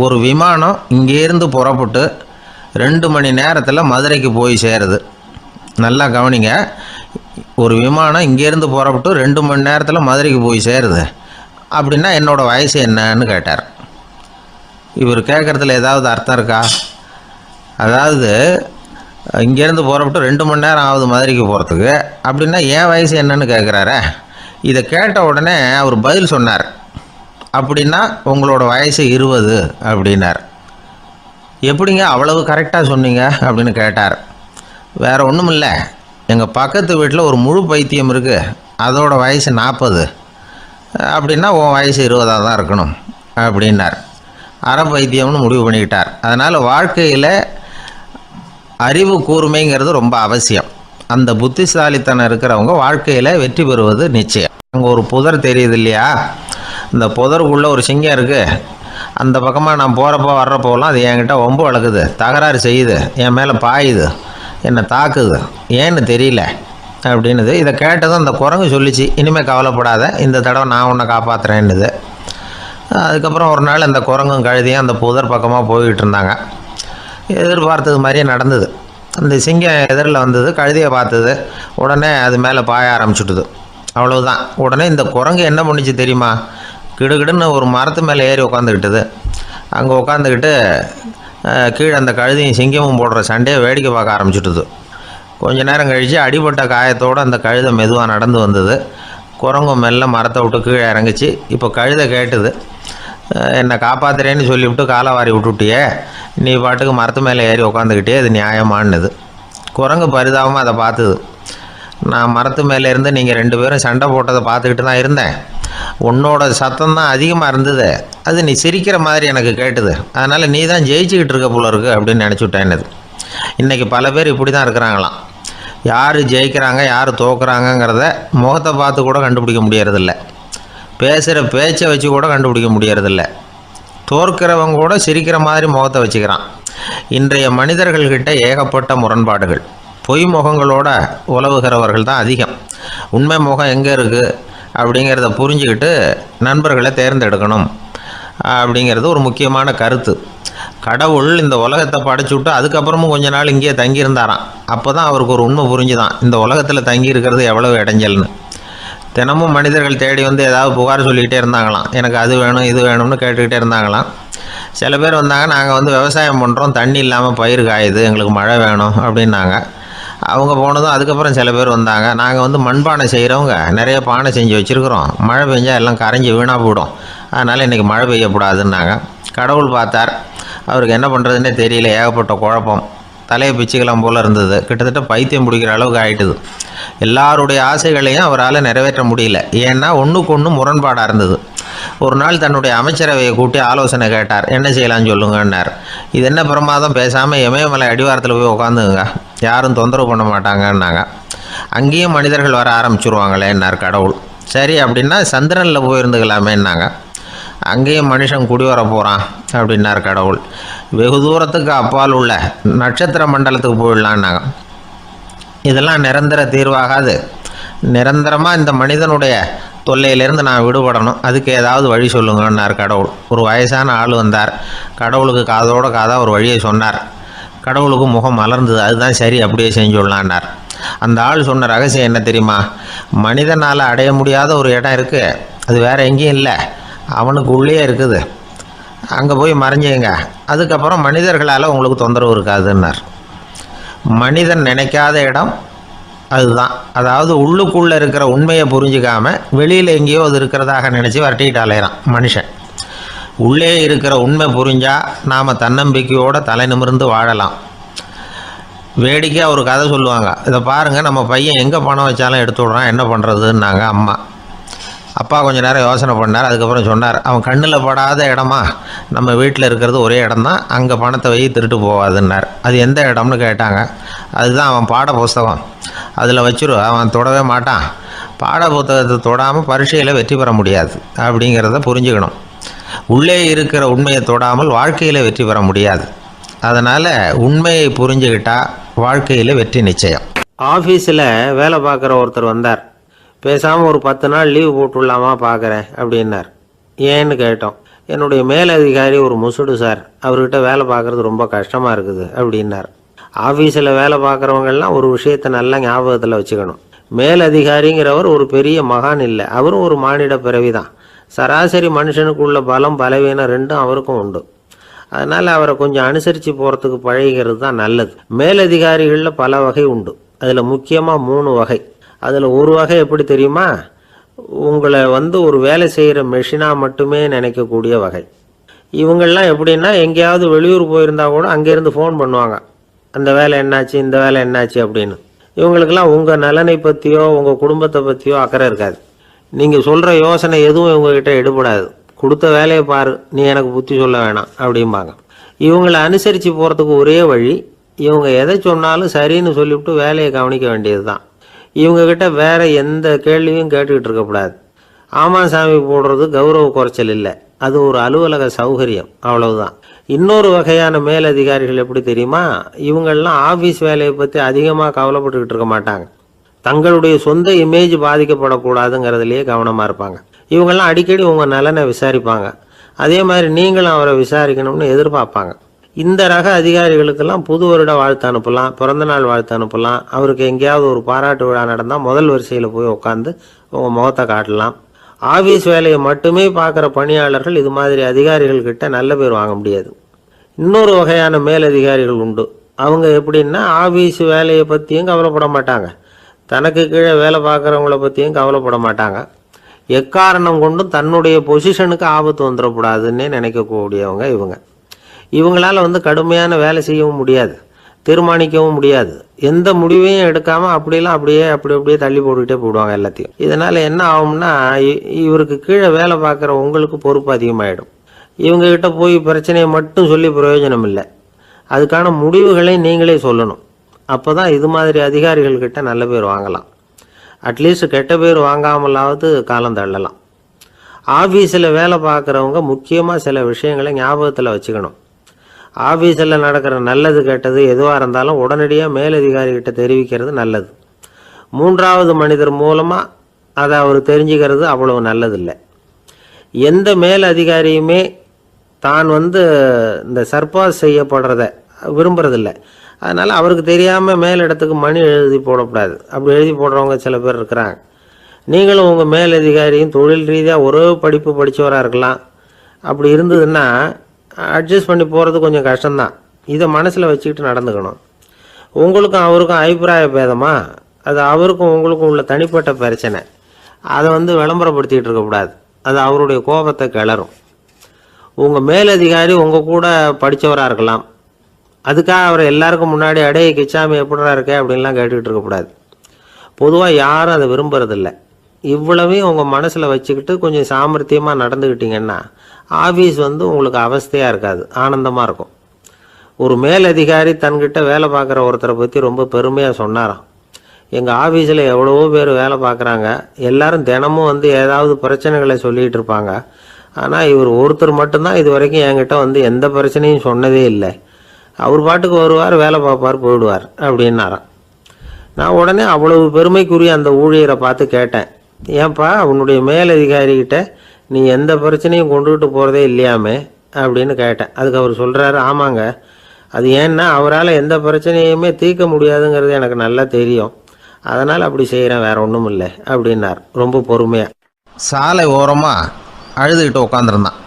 B: ஒரு விமானம் இங்கேருந்து புறப்பட்டு 2 மணி நேரத்தில் மதுரைக்கு போய் சேருது. நல்லா கவனிங்க, ஒரு விமானம் இங்கேருந்து புறப்பட்டு 2 மணி நேரத்தில் மதுரைக்கு போய் சேருது அப்படின்னா என்னோடய வயசு என்னன்னு கேட்டார். இவர் கேட்குறதுல ஏதாவது அர்த்தம் இருக்கா? அதாவது இங்கேருந்து புறப்பட்டு 2 மணி நேரம் ஆகுது மதுரைக்கு போகிறதுக்கு, அப்படின்னா என் வயசு என்னன்னு கேட்குறாரே. இதை கேட்ட உடனே அவர் பதில் சொன்னார், அப்படின்னா உங்களோட வயசு 20 அப்படின்னார். எப்படிங்க அவ்வளவு கரெக்டாக சொன்னீங்க அப்படின்னு கேட்டார். வேறு ஒன்றும் இல்லை, எங்கள் பக்கத்து வீட்டில் ஒரு முழு பைத்தியம் இருக்குது, அதோட வயசு 40, அப்படின்னா உன் வயசு 20 தான் இருக்கணும் அப்படின்னார். அரை பைத்தியம்னு முடிவு பண்ணிக்கிட்டார். அதனால் வாழ்க்கையில் அறிவு கூர்மைங்கிறது ரொம்ப அவசியம். அந்த புத்திசாலித்தனம் இருக்கிறவங்க வாழ்க்கையில் வெற்றி பெறுவது நிச்சயம். அங்கே ஒரு புதர் தெரியுது இல்லையா, இந்த புதருக்குள்ளே ஒரு சிங்கம் இருக்குது. அந்த பக்கமாக நான் போகிறப்போ வர்றப்போலாம் அது என்கிட்ட வம்பு வளர்க்குது, தகராறு செய்யுது, என் மேலே பாயுது, என்னை தாக்குது, ஏன்னு தெரியல அப்படின்னுது. இதை கேட்டதும் அந்த குரங்கு சொல்லிச்சு, இனிமேல் கவலைப்படாத, இந்த தடவை நான் உன்னை காப்பாற்றுறேன்னுது. அதுக்கப்புறம் ஒரு நாள் அந்த குரங்கும் கழுதியும் அந்த புதர் பக்கமாக போய்கிட்டு இருந்தாங்க. எதிர்பார்த்தது மாதிரியே நடந்தது. அந்த சிங்கம் எதிரில் வந்தது, கழுதியை பார்த்தது, உடனே அது மேலே பாய ஆரம்பிச்சுட்டுது. அவ்வளவுதான். உடனே இந்த குரங்கு என்ன பண்ணிச்சு தெரியுமா, கிடுகிடுன்னு ஒரு மரத்து மேலே ஏறி உட்காந்துக்கிட்டது. அங்கே உட்காந்துக்கிட்டு கீழே அந்த கழுதையும் சிங்கமும் போடுற சண்டையை வேடிக்கை பார்க்க ஆரம்பிச்சுட்டுது. கொஞ்ச நேரம் கழித்து அடிபட்ட காயத்தோடு அந்த கழுதை மெதுவாக நடந்து வந்தது. குரங்கும் மெல்ல மரத்தை விட்டு கீழே இறங்குச்சு. இப்போ கழுதை கேட்டுது, என்னை காப்பாத்துறேன்னு சொல்லிவிட்டு காலை வாரி விட்டுட்டியே, நீ பாட்டுக்கு மரத்து மேலே ஏறி உக்காந்துக்கிட்டே, அது நியாயமானது. குரங்கு பரிதாபமாக அதை பார்த்துது. நான் மரத்து மேலே இருந்து நீங்கள் 2 பேரும் சண்டை போட்டதை பார்த்துக்கிட்டு தான் இருந்தேன். உன்னோட சத்தம் தான் அதிகமாக இருந்தது, அது நீ சிரிக்கிற மாதிரி எனக்கு கேட்டுது. அதனால் நீ தான் ஜெயிச்சுக்கிட்டு இருக்க போல இருக்கு அப்படின்னு நினச்சிவிட்டேன்னது. இன்றைக்கி பல பேர் இப்படி தான் இருக்கிறாங்களாம். யார் ஜெயிக்கிறாங்க யார் தோக்குறாங்கங்கிறத முகத்தை பார்த்து கூட கண்டுபிடிக்க முடியறதில்ல. பேசுகிற பேச்சை வச்சு கூட கண்டுபிடிக்க முடியறதில்ல. தோற்கிறவங்க கூட சிரிக்கிற மாதிரி முகத்தை வச்சுக்கிறான். இன்றைய மனிதர்கள்கிட்ட ஏகப்பட்ட முரண்பாடுகள். பொய் முகங்களோட உலவுகிறவர்கள் தான் அதிகம். உண்மை முகம் எங்கே இருக்குது அப்படிங்கிறத புரிஞ்சுக்கிட்டு நண்பர்களை தேர்ந்தெடுக்கணும் அப்படிங்கிறது ஒரு முக்கியமான கருத்து. கடவுள் இந்த உலகத்தை படைச்சு விட்டு அதுக்கப்புறமும் கொஞ்ச நாள் இங்கேயே தங்கியிருந்தாராம். அப்போ தான் அவருக்கு ஒரு உண்மை புரிஞ்சுதான், இந்த உலகத்தில் தங்கி இருக்கிறது எவ்வளவு இடைஞ்சல்னு. தினமும் மனிதர்கள் தேடி வந்து ஏதாவது புகார் சொல்லிக்கிட்டே இருந்தாங்களாம். எனக்கு அது வேணும் இது வேணும்னு கேட்டுக்கிட்டே இருந்தாங்களாம். சில பேர் வந்தாங்க, நாங்கள் வந்து விவசாயம் பண்ணுறோம், தண்ணி இல்லாமல் பயிர் காயுது, எங்களுக்கு மழை வேணும் அப்படின்னாங்க. அவங்க போனதும் அதுக்கப்புறம் சில பேர் வந்தாங்க, நாங்கள் வந்து மண்பானை செய்கிறவங்க நிறைய பானை செஞ்சு வச்சுருக்குறோம், மழை பெஞ்சால் எல்லாம் கரைஞ்சி வீணாக போயிடும், அதனால் இன்றைக்கி மழை பெய்யக்கூடாதுன்னாங்க. கடவுள் பார்த்தார், அவருக்கு என்ன பண்ணுறதுன்னே தெரியல, ஏகப்பட்ட குழப்பம், தலையை பிச்சுக்கலாம் போல் இருந்தது. கிட்டத்தட்ட பைத்தியம் பிடிக்கிற அளவுக்கு ஆகிட்டுது. எல்லாருடைய ஆசைகளையும் அவரால் நிறைவேற்ற முடியல. ஏன்னா ஒன்றுக்கு ஒன்று முரண்பாடாக இருந்தது. ஒரு நாள் தன்னுடைய அமைச்சரவையை கூட்டி ஆலோசனை கேட்டார். என்ன செய்யலான்னு சொல்லுங்கன்னார். இது என்ன பிரமாதம், பேசாமல் இமயமலை அடிவாரத்தில் போய் உட்காந்துங்க, யாரும் தொந்தரவு பண்ண மாட்டாங்கன்னாங்க. அங்கேயும் மனிதர்கள் வர ஆரம்பிச்சுருவாங்களேன்னார் கடவுள். சரி அப்படின்னா சந்திரனில் போயிருந்துக்கலாமேன்னாங்க. அங்கேயும் மனுஷன் குடி வர போகிறான் அப்படின்னார் கடவுள். வெகு தூரத்துக்கு அப்பால் உள்ள நட்சத்திர மண்டலத்துக்கு போயிடலான்னாங்க. இதெல்லாம் நிரந்தர தீர்வாகாது. நிரந்தரமாக இந்த மனிதனுடைய தொல்லையிலேருந்து நான் விடுபடணும், அதுக்கு ஏதாவது வழி சொல்லுங்கன்னார் கடவுள். ஒரு வயசான ஆள் வந்தார். கடவுளுக்கு காதோட காதாக ஒரு வழியை சொன்னார். கடவுளுக்கு முகம் மலர்ந்தது. அதுதான் சரி, அப்படியே செஞ்சுடலான்னார். அந்த ஆள் சொன்ன ரகசியம் என்ன தெரியுமா? மனிதனால் அடைய முடியாத ஒரு இடம் இருக்குது, அது வேறு எங்கேயும் இல்லை, அவனுக்கு உள்ளே இருக்குது, அங்கே போய் மறைஞ்சிங்க, அதுக்கப்புறம் மனிதர்களால் உங்களுக்கு தொந்தரவு இருக்காதுன்னார். மனிதன் நினைக்காத இடம் அதுதான். அதாவது உள்ளுக்குள்ளே இருக்கிற உண்மையை புரிஞ்சிக்காம வெளியில் எங்கேயோ அது இருக்கிறதாக நினச்சி வரட்டிக்கிட்டு அலையிறான் மனுஷன். உள்ளே இருக்கிற உண்மை புரிஞ்சால் நாம் தன்னம்பிக்கையோடு தலை நிமிர்ந்து வாழலாம். வேடிக்கையாக ஒரு கதை சொல்லுவாங்க, இதை பாருங்கள், நம்ம பையன் எங்கே பணம் வச்சாலும் எடுத்து விட்றான், என்ன பண்ணுறதுன்னாங்க அம்மா. அப்பா கொஞ்சம் நேரம் யோசனை பண்ணார். அதுக்கப்புறம் சொன்னார், அவன் கண்ணில் படாத இடமா நம்ம வீட்டில் இருக்கிறது ஒரே இடம் தான், அங்கே பணத்தை வை திருட்டு போகாதுன்னார். அது எந்த இடம்னு கேட்டாங்க. அதுதான் அவன் பாட புஸ்தகம், அதில் வச்சிரு, அவன் தொடவே மாட்டான். பாட புத்தகத்தை தொடாமல் பரீட்சையில் வெற்றி பெற முடியாது அப்படிங்கிறத புரிஞ்சுக்கணும். உள்ளே இருக்கிற உண்மையை தொடாமல் வாழ்க்கையில் வெற்றி பெற முடியாது. அதனால் உண்மையை புரிஞ்சுக்கிட்டால் வாழ்க்கையில் வெற்றி நிச்சயம். ஆஃபீஸில் வேலை பார்க்குற ஒருத்தர் வந்தார். பேசாமல் ஒரு 10 நாள் லீவு போட்டுடலாமா பார்க்குறேன் அப்படின்னார். ஏன்னு கேட்டோம். என்னுடைய மேலதிகாரி ஒரு முசுடு சார், அவர்கிட்ட வேலை பார்க்குறது ரொம்ப கஷ்டமாக இருக்குது அப்படின்னார். ஆஃபீஸில் வேலை பார்க்குறவங்கெல்லாம் ஒரு விஷயத்தை நல்லா ஞாபகத்தில் வச்சுக்கணும். மேலதிகாரிங்கிறவர் ஒரு பெரிய மகான் இல்லை, அவரும் ஒரு மானிட பிறவி தான். சராசரி மனுஷனுக்குள்ள பலம் பலவீனம் ரெண்டும் அவருக்கும் உண்டு. அதனால் அவரை கொஞ்சம் அனுசரித்து போகிறதுக்கு பழகிறது தான் நல்லது. மேலதிகாரிகளில் பல வகை உண்டு. அதில் முக்கியமாக 3 வகை. அதில் ஒரு வகை எப்படி தெரியுமா? உங்களை ஒரு வேலை செய்கிற மெஷினாக மட்டுமே நினைக்கக்கூடிய வகை. இவங்கெல்லாம் எப்படின்னா, எங்கேயாவது வெளியூர் போயிருந்தா கூட அங்கேருந்து ஃபோன் பண்ணுவாங்க, அந்த வேலை என்னாச்சு இந்த வேலை என்னாச்சு அப்படின்னு. இவங்களுக்கெல்லாம் உங்கள் நலனை பற்றியோ உங்கள் குடும்பத்தை பற்றியோ அக்கறை இருக்காது. நீங்கள் சொல்கிற யோசனை எதுவும் இவங்ககிட்ட எடுபடாது. கொடுத்த வேலையை பாரு, நீ எனக்கு புத்தி சொல்ல வேணாம் அப்படிம்பாங்க. இவங்களை அனுசரித்து போகிறதுக்கு ஒரே வழி, இவங்க எதை சொன்னாலும் சரின்னு சொல்லிவிட்டு வேலையை கவனிக்க வேண்டியது தான். இவங்ககிட்ட வேற எந்த கேள்வியும் கேட்டுக்கிட்டு இருக்கக்கூடாது. ஆமாம் சாமி போடுறது கௌரவ குறைச்சல் இல்லை, அது ஒரு அலுவலக சௌகரியம், அவ்வளவுதான். இன்னொரு வகையான மேலதிகாரிகள் எப்படி தெரியுமா? இவங்கெல்லாம் ஆஃபீஸ் வேலையை பற்றி அதிகமாக கவலைப்பட்டுக்கிட்டு இருக்க மாட்டாங்க. தங்களுடைய சொந்த இமேஜ் பாதிக்கப்படக்கூடாதுங்கிறதுலையே கவனமாக இருப்பாங்க. இவங்கெல்லாம் அடிக்கடி உங்கள் நலனை விசாரிப்பாங்க. அதே மாதிரி நீங்களும் அவரை விசாரிக்கணும்னு எதிர்பார்ப்பாங்க. இந்த ரக அதிகாரிகளுக்கெல்லாம் புது வருட வாழ்த்து அனுப்பலாம், பிறந்தநாள் வாழ்த்து அனுப்பலாம். அவருக்கு எங்கேயாவது ஒரு பாராட்டு விழா நடந்தால் முதல் வரிசையில் போய் உட்காந்து உங்கள் முகத்தை காட்டலாம். ஆஃபீஸ் வேலையை மட்டுமே பார்க்குற பணியாளர்கள் இது மாதிரி அதிகாரிகள்கிட்ட நல்ல பேர் வாங்க முடியாது. இன்னொரு வகையான மேலதிகாரிகள் உண்டு. அவங்க எப்படின்னா, ஆஃபீஸ் வேலையை பற்றியும் கவலைப்பட மாட்டாங்க, தனக்கு கீழே வேலை பார்க்குறவங்கள பற்றியும் கவலைப்பட மாட்டாங்க. எக்காரணம் கொண்டும் தன்னுடைய பொசிஷனுக்கு ஆபத்து வந்துடக்கூடாதுன்னே நினைக்கக்கூடியவங்க இவங்க. இவங்களால் கடுமையான வேலை செய்யவும் முடியாது, தீர்மானிக்கவும் முடியாது. எந்த முடிவையும் எடுக்காமல் அப்படியே தள்ளி போட்டுக்கிட்டே போடுவாங்க எல்லாத்தையும். இதனால் என்ன ஆகும்னா, இவருக்கு கீழே வேலை பார்க்குற உங்களுக்கு பொறுப்பு அதிகமாகிடும். இவங்ககிட்ட போய் பிரச்சனையை மட்டும் சொல்லி பிரயோஜனம் இல்லை. அதுக்கான முடிவுகளை நீங்களே சொல்லணும். அப்போ தான் இது மாதிரி அதிகாரிகள்கிட்ட நல்ல பேர் வாங்கலாம். அட்லீஸ்ட் கெட்ட பேர் வாங்காமலாவது காலம் தள்ளலாம். ஆஃபீஸில் வேலை பார்க்குறவங்க முக்கியமாக சில விஷயங்களை ஞாபகத்தில் வச்சுக்கணும். ஆஃபீஸில் நடக்கிற நல்லது கெட்டது எதுவாக இருந்தாலும் உடனடியாக மேலதிகாரிகிட்ட தெரிவிக்கிறது நல்லது. மூன்றாவது மனிதர் மூலமாக அதை அவர் தெரிஞ்சுக்கிறது அவ்வளவு நல்லதில்லை. எந்த மேலதிகாரியுமே தான் இந்த சர்பாஸ் செய்யப்படுறத விரும்புறதில்லை. அதனால் அவருக்கு தெரியாமல் மேலிடத்துக்கு மணி எழுதி போடக்கூடாது. அப்படி எழுதி போடுறவங்க சில பேர் இருக்கிறாங்க. நீங்களும் உங்கள் மேலதிகாரியும் தொழில் ரீதியாக ஒரே படிப்பு படித்தவராக இருக்கலாம். அப்படி இருந்ததுன்னா அட்ஜஸ்ட் பண்ணி போகிறது கொஞ்சம் கஷ்டம்தான். இதை மனசில் வச்சுக்கிட்டு நடந்துக்கணும். உங்களுக்கும் அவருக்கும் அபிப்பிராய பேதமா, அது அவருக்கும் உங்களுக்கும் உள்ள தனிப்பட்ட பிரச்சனை. அதை விளம்பரப்படுத்திக்கிட்டு இருக்கக்கூடாது. அது அவருடைய கோபத்தை கிளறும். உங்கள் மேலதிகாரி உங்கள் கூட படித்தவராக இருக்கலாம். அதுக்காக அவரை எல்லாருக்கும் முன்னாடி அடைய கிச்சாமி எப்படிடா இருக்கே அப்படின்லாம் கேட்டுக்கிட்டு இருக்கக்கூடாது. பொதுவாக யாரும் அதை விரும்புறதில்லை. இவ்வளவையும் உங்கள் மனசில் வச்சுக்கிட்டு கொஞ்சம் சாமர்த்தியமாக நடந்துக்கிட்டிங்கன்னா ஆஃபீஸ் உங்களுக்கு அவஸ்தையாக இருக்காது, ஆனந்தமாக இருக்கும். ஒரு மேலதிகாரி தன்கிட்ட வேலை பார்க்குற ஒருத்தரை பற்றி ரொம்ப பெருமையாக சொன்னாராம். எங்கள் ஆஃபீஸில் எவ்வளவோ பேர் வேலை பார்க்குறாங்க, எல்லாரும் தினமும் ஏதாவது பிரச்சனைகளை சொல்லிகிட்டு இருப்பாங்க. ஆனால் இவர் ஒருத்தர் மட்டும்தான் இது வரைக்கும் என்கிட்ட எந்த பிரச்சனையும் சொன்னதே இல்லை. அவர் பாட்டுக்கு வருவார், வேலை பார்ப்பார், போயிடுவார் அப்படின்னாராம். நான் உடனே அவ்வளவு பெருமைக்குரிய அந்த ஊழியரை பார்த்து கேட்டேன், ஏன்பா உன்னுடைய மேலதிகாரிகிட்ட நீ எந்த பிரச்சனையும் கொண்டுகிட்டு போகிறதே இல்லையாமே அப்படின்னு கேட்டேன். அதுக்கு அவர் சொல்கிறாரு, ஆமாங்க, அது ஏன்னா அவரால் எந்த பிரச்சனையுமே தீர்க்க முடியாதுங்கிறது எனக்கு நல்லா தெரியும், அதனால் அப்படி செய்கிறேன், வேற ஒன்றும் இல்லை அப்படின்னார் ரொம்ப பொறுமையாக.
C: சாலை ஓரமாக அழுதுகிட்டு உட்காந்துருந்தான்.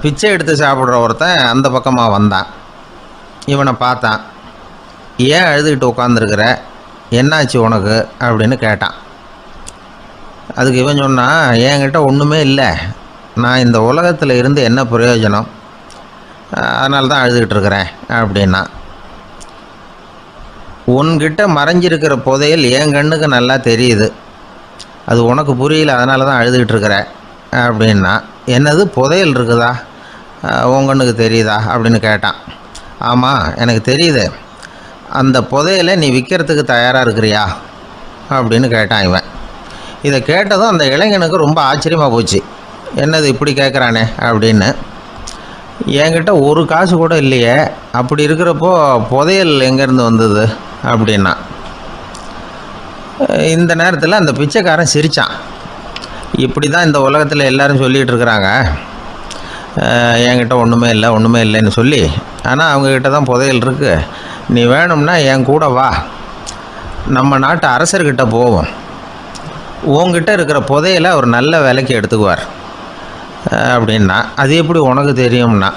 C: பிச்சை எடுத்து சாப்பிட்ற ஒருத்தன் அந்த பக்கமாக வந்தான். இவனை பார்த்தான். ஏன் அழுதுகிட்டு உட்காந்துருக்கிற, என்னாச்சு உனக்கு அப்படின்னு கேட்டான். அதுக்கு இவன் சொன்னான், என்கிட்ட ஒன்றுமே இல்லை, நான் இந்த உலகத்தில் இருந்து என்ன பிரயோஜனம், அதனால தான் அழுதுகிட்டு இருக்கிறேன் அப்படின்னா. உன்கிட்ட மறைஞ்சிருக்கிற புதையல் என் கண்ணுக்கு நல்லா தெரியுது, அது உனக்கு புரியல, அதனால தான் அழுதுகிட்டு இருக்கிற அப்படின்னா. என்னது புதையல் இருக்குதா, உன் கண்ணுக்கு தெரியுதா அப்படின்னு கேட்டான். ஆமாம் எனக்கு தெரியுது, அந்த புதையலை நீ விற்கிறதுக்கு தயாராக இருக்கிறியா அப்படின்னு கேட்டான் இவன். இதை கேட்டதும் அந்த இளைஞனுக்கு ரொம்ப ஆச்சரியமாக போச்சு. என்னது இப்படி கேட்குறானே அப்படின்னு. என்கிட்ட ஒரு காசு கூட இல்லையே, அப்படி இருக்கிறப்போ புதையல் எங்கேருந்து வந்தது அப்படின்னா. இந்த நேரத்தில் அந்த பிச்சைக்காரன் சிரித்தான். இப்படி தான் இந்த உலகத்தில் எல்லோரும் சொல்லிகிட்டு இருக்கிறாங்க, என்கிட்ட ஒன்றுமே இல்லைன்னு சொல்லி. ஆனால் அவங்கக்கிட்ட தான் புதையல் இருக்குது, நீ வேணும்னா என் கூட வா, நம்ம நாட்டு அரசர்கிட்ட போவோம், உங்ககிட்ட இருக்கிற புதையலை அவர் நல்ல விலைக்கு எடுத்துக்குவார் அப்படின்னா. அது எப்படி உனக்கு தெரியும்னா,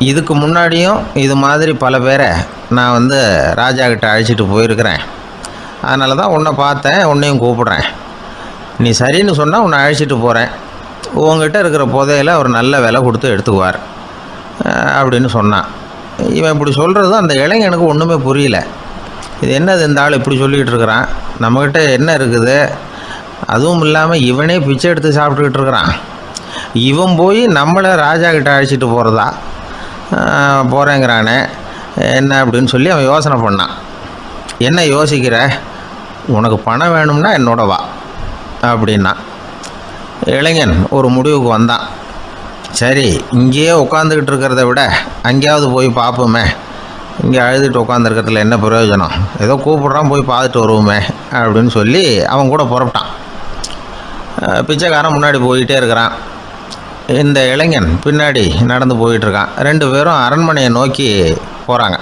C: இதுக்கு முன்னாடியும் இது மாதிரி பல பேரை நான் ராஜா கிட்ட அழைச்சிட்டு போயிருக்கிறேன், அதனால தான் உன்னை பார்த்தேன், உன்னையும் கூப்பிட்றேன், நீ சரின்னு சொன்னால் உன்னை அழைச்சிட்டு போகிறேன், உங்ககிட்ட இருக்கிற புதையலை அவர் நல்ல விலை கொடுத்து எடுத்துக்குவார் அப்படின்னு சொன்னான். இவன் இப்படி சொல்கிறது அந்த இளைஞனுக்கு ஒன்றுமே புரியல. இது என்னது இந்த ஆள் இப்படி சொல்லிகிட்டு இருக்கிறான், நம்மக்கிட்ட என்ன இருக்குது, அதுவும் இல்லாமல் இவனே பிச்சை எடுத்து சாப்பிட்டுக்கிட்டு இருக்கிறான், இவன் போய் நம்மளை ராஜா கிட்ட அழைச்சிட்டு போகிறேங்கிறானே என்ன அப்படின்னு சொல்லி அவன் யோசனை பண்ணான். என்ன யோசிக்கிற, உனக்கு பணம் வேணும்னா என்னோட வா அப்படின்னா. இளைஞன் ஒரு முடிவுக்கு வந்தான். சரி, இங்கேயே உட்காந்துக்கிட்டு இருக்கிறத விட அங்கேயாவது போய் பார்ப்போமே, இங்கே அழுதுட்டு உட்காந்துருக்கிறதுல என்ன பிரயோஜனம், ஏதோ கூப்பிட்றான் போய் பார்த்துட்டு வருவோமே அப்படின்னு சொல்லி அவன் கூட புறப்பட்டான். பிச்சைக்காரன் முன்னாடி போயிட்டே இருக்கிறான், இந்த இளைஞன் பின்னாடி நடந்து போயிட்டுருக்கான். ரெண்டு பேரும் அரண்மனையை நோக்கி போகிறாங்க.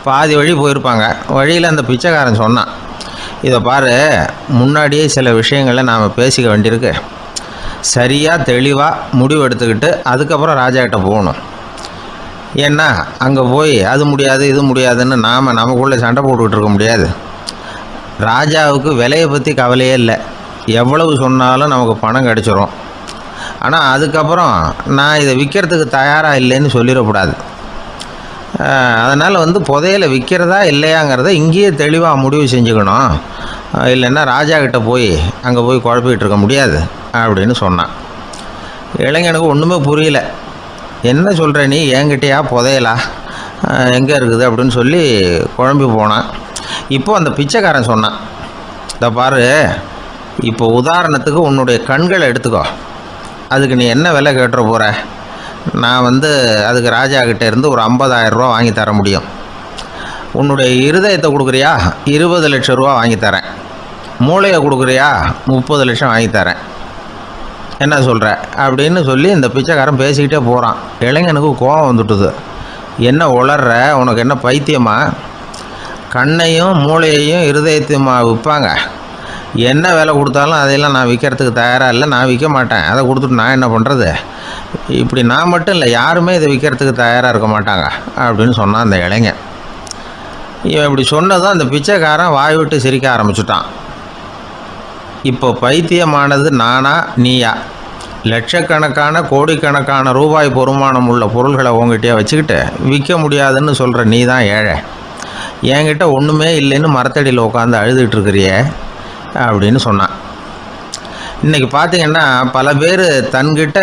C: பாதி வழி போயிருப்பாங்க. வழியில் அந்த பிச்சைக்காரன் சொன்னான், இதை பாரு, முன்னாடியே சில விஷயங்களை நாம் பேசிக்க வேண்டியிருக்கு, சரியாக தெளிவாக முடிவு எடுத்துக்கிட்டு அதுக்கப்புறம் ராஜாக்கிட்ட போகணும். ஏன்னா அங்கே போய் அது முடியாது இது முடியாதுன்னு நாம் நமக்குள்ளே சண்டை போட்டுக்கிட்டு இருக்க முடியாது. ராஜாவுக்கு விலையை பற்றி கவலையே இல்லை. எவ்வளவு சொன்னாலும் நமக்கு பணம் கிடச்சிரும். ஆனால் அதுக்கப்புறம் நான் இதை விற்கிறதுக்கு தயாராக இல்லைன்னு சொல்லிடக்கூடாது. அதனால் புதையலை விற்கிறதா இல்லையாங்கிறத இங்கேயே தெளிவாக முடிவு செஞ்சுக்கணும். இல்லைன்னா ராஜா கிட்ட போய் அங்கே போய் குழப்பிக்கிட்டு இருக்க முடியாது அப்படின்னு சொன்னான். இளைஞனுக்கு ஒன்றுமே புரியல. என்ன சொல்கிற நீ, என்கிட்டயா புதையலா, எங்கே இருக்குது அப்படின்னு சொல்லி குழம்பி போனான். இப்போ அந்த பிச்சைக்காரன் சொன்னான், இதை பாரு, இப்போ உதாரணத்துக்கு உன்னுடைய கண்களை எடுத்துக்கோ. அதுக்கு நீ என்ன விலை கேட்டுற போகிற? நான் அதுக்கு ராஜா கிட்டே இருந்து ஒரு 50,000 ரூபா வாங்கி தர முடியும். உன்னுடைய இருதயத்தை கொடுக்குறியா, 20 லட்சம் ரூபா வாங்கி தரேன். மூளையை கொடுக்குறியா, 30 லட்சம் வாங்கி தரேன். என்ன சொல்கிற அப்படின்னு சொல்லி இந்த பிச்சைக்காரன் பேசிக்கிட்டே போகிறான். இளைஞனுக்கு கோபம் வந்துட்டுது. என்ன உளர்ற, உனக்கு என்ன பைத்தியமா? கண்ணையும் மூளையையும் இருதயத்தையுமா விற்பாங்க? என்ன விலை கொடுத்தாலும் அதையெல்லாம் நான் விற்கிறதுக்கு தயாராக இல்லை, நான் விற்க மாட்டேன். அதை கொடுத்துட்டு நான் என்ன பண்ணுறது? இப்படி நான் மட்டும் இல்லை, யாருமே இதை விற்கிறதுக்கு தயாராக இருக்க மாட்டாங்க அப்படின்னு சொன்னான் அந்த இளைஞன். இவன் இப்படி சொன்னதும் அந்த பிச்சைக்காரன் வாய் விட்டு சிரிக்க ஆரம்பிச்சுட்டான். இப்போ பைத்தியமானது நானா நீயா? லட்சக்கணக்கான கோடிக்கணக்கான ரூபாய் பொறுமானம் உள்ள பொருள்களை உங்ககிட்டயே வச்சுக்கிட்டு விற்க முடியாதுன்னு சொல்கிற நீ தான் ஏழை. என்கிட்ட ஒன்றுமே இல்லைன்னு மரத்தடியில் உட்காந்து அழுதுகிட்டு இருக்கிறியே அப்படின்னு சொன்னான். இன்றைக்கி பார்த்திங்கன்னா பல பேர் தன்கிட்ட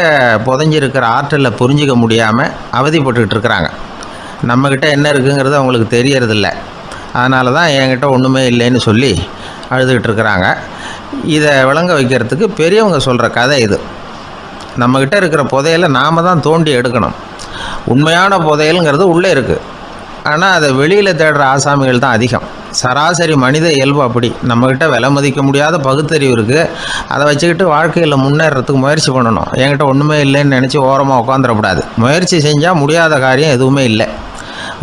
C: புதைஞ்சிருக்கிற ஆற்றலை புரிஞ்சிக்க முடியாமல் அவதிப்பட்டுக்கிட்டு இருக்கிறாங்க. நம்மக்கிட்ட என்ன இருக்குங்கிறது அவங்களுக்கு தெரியறதில்ல. அதனால தான் என்கிட்ட ஒன்றுமே இல்லைன்னு சொல்லி அழுதுகிட்டு இருக்கிறாங்க. இதை விளங்க வைக்கிறதுக்கு பெரியவங்க சொல்கிற கதை இது. நம்மக்கிட்ட இருக்கிற புதையலை நாம் தான் தோண்டி எடுக்கணும். உண்மையான புதையலுங்கிறது உள்ளே இருக்குது. ஆனால் அதை வெளியில் தேடுற ஆசாமிகள் தான் அதிகம். சராசரி மனித இயல்பு அப்படி. நம்மக்கிட்ட விலை மதிக்க முடியாத பகுத்தறிவு இருக்குது. அதை வச்சுக்கிட்டு வாழ்க்கையில் முன்னேறத்துக்கு முயற்சி பண்ணணும். என்கிட்ட ஒன்றுமே இல்லைன்னு நினச்சி ஓரமாக உட்காந்துடக்கூடாது. முயற்சி செஞ்சால் முடியாத காரியம் எதுவுமே இல்லை.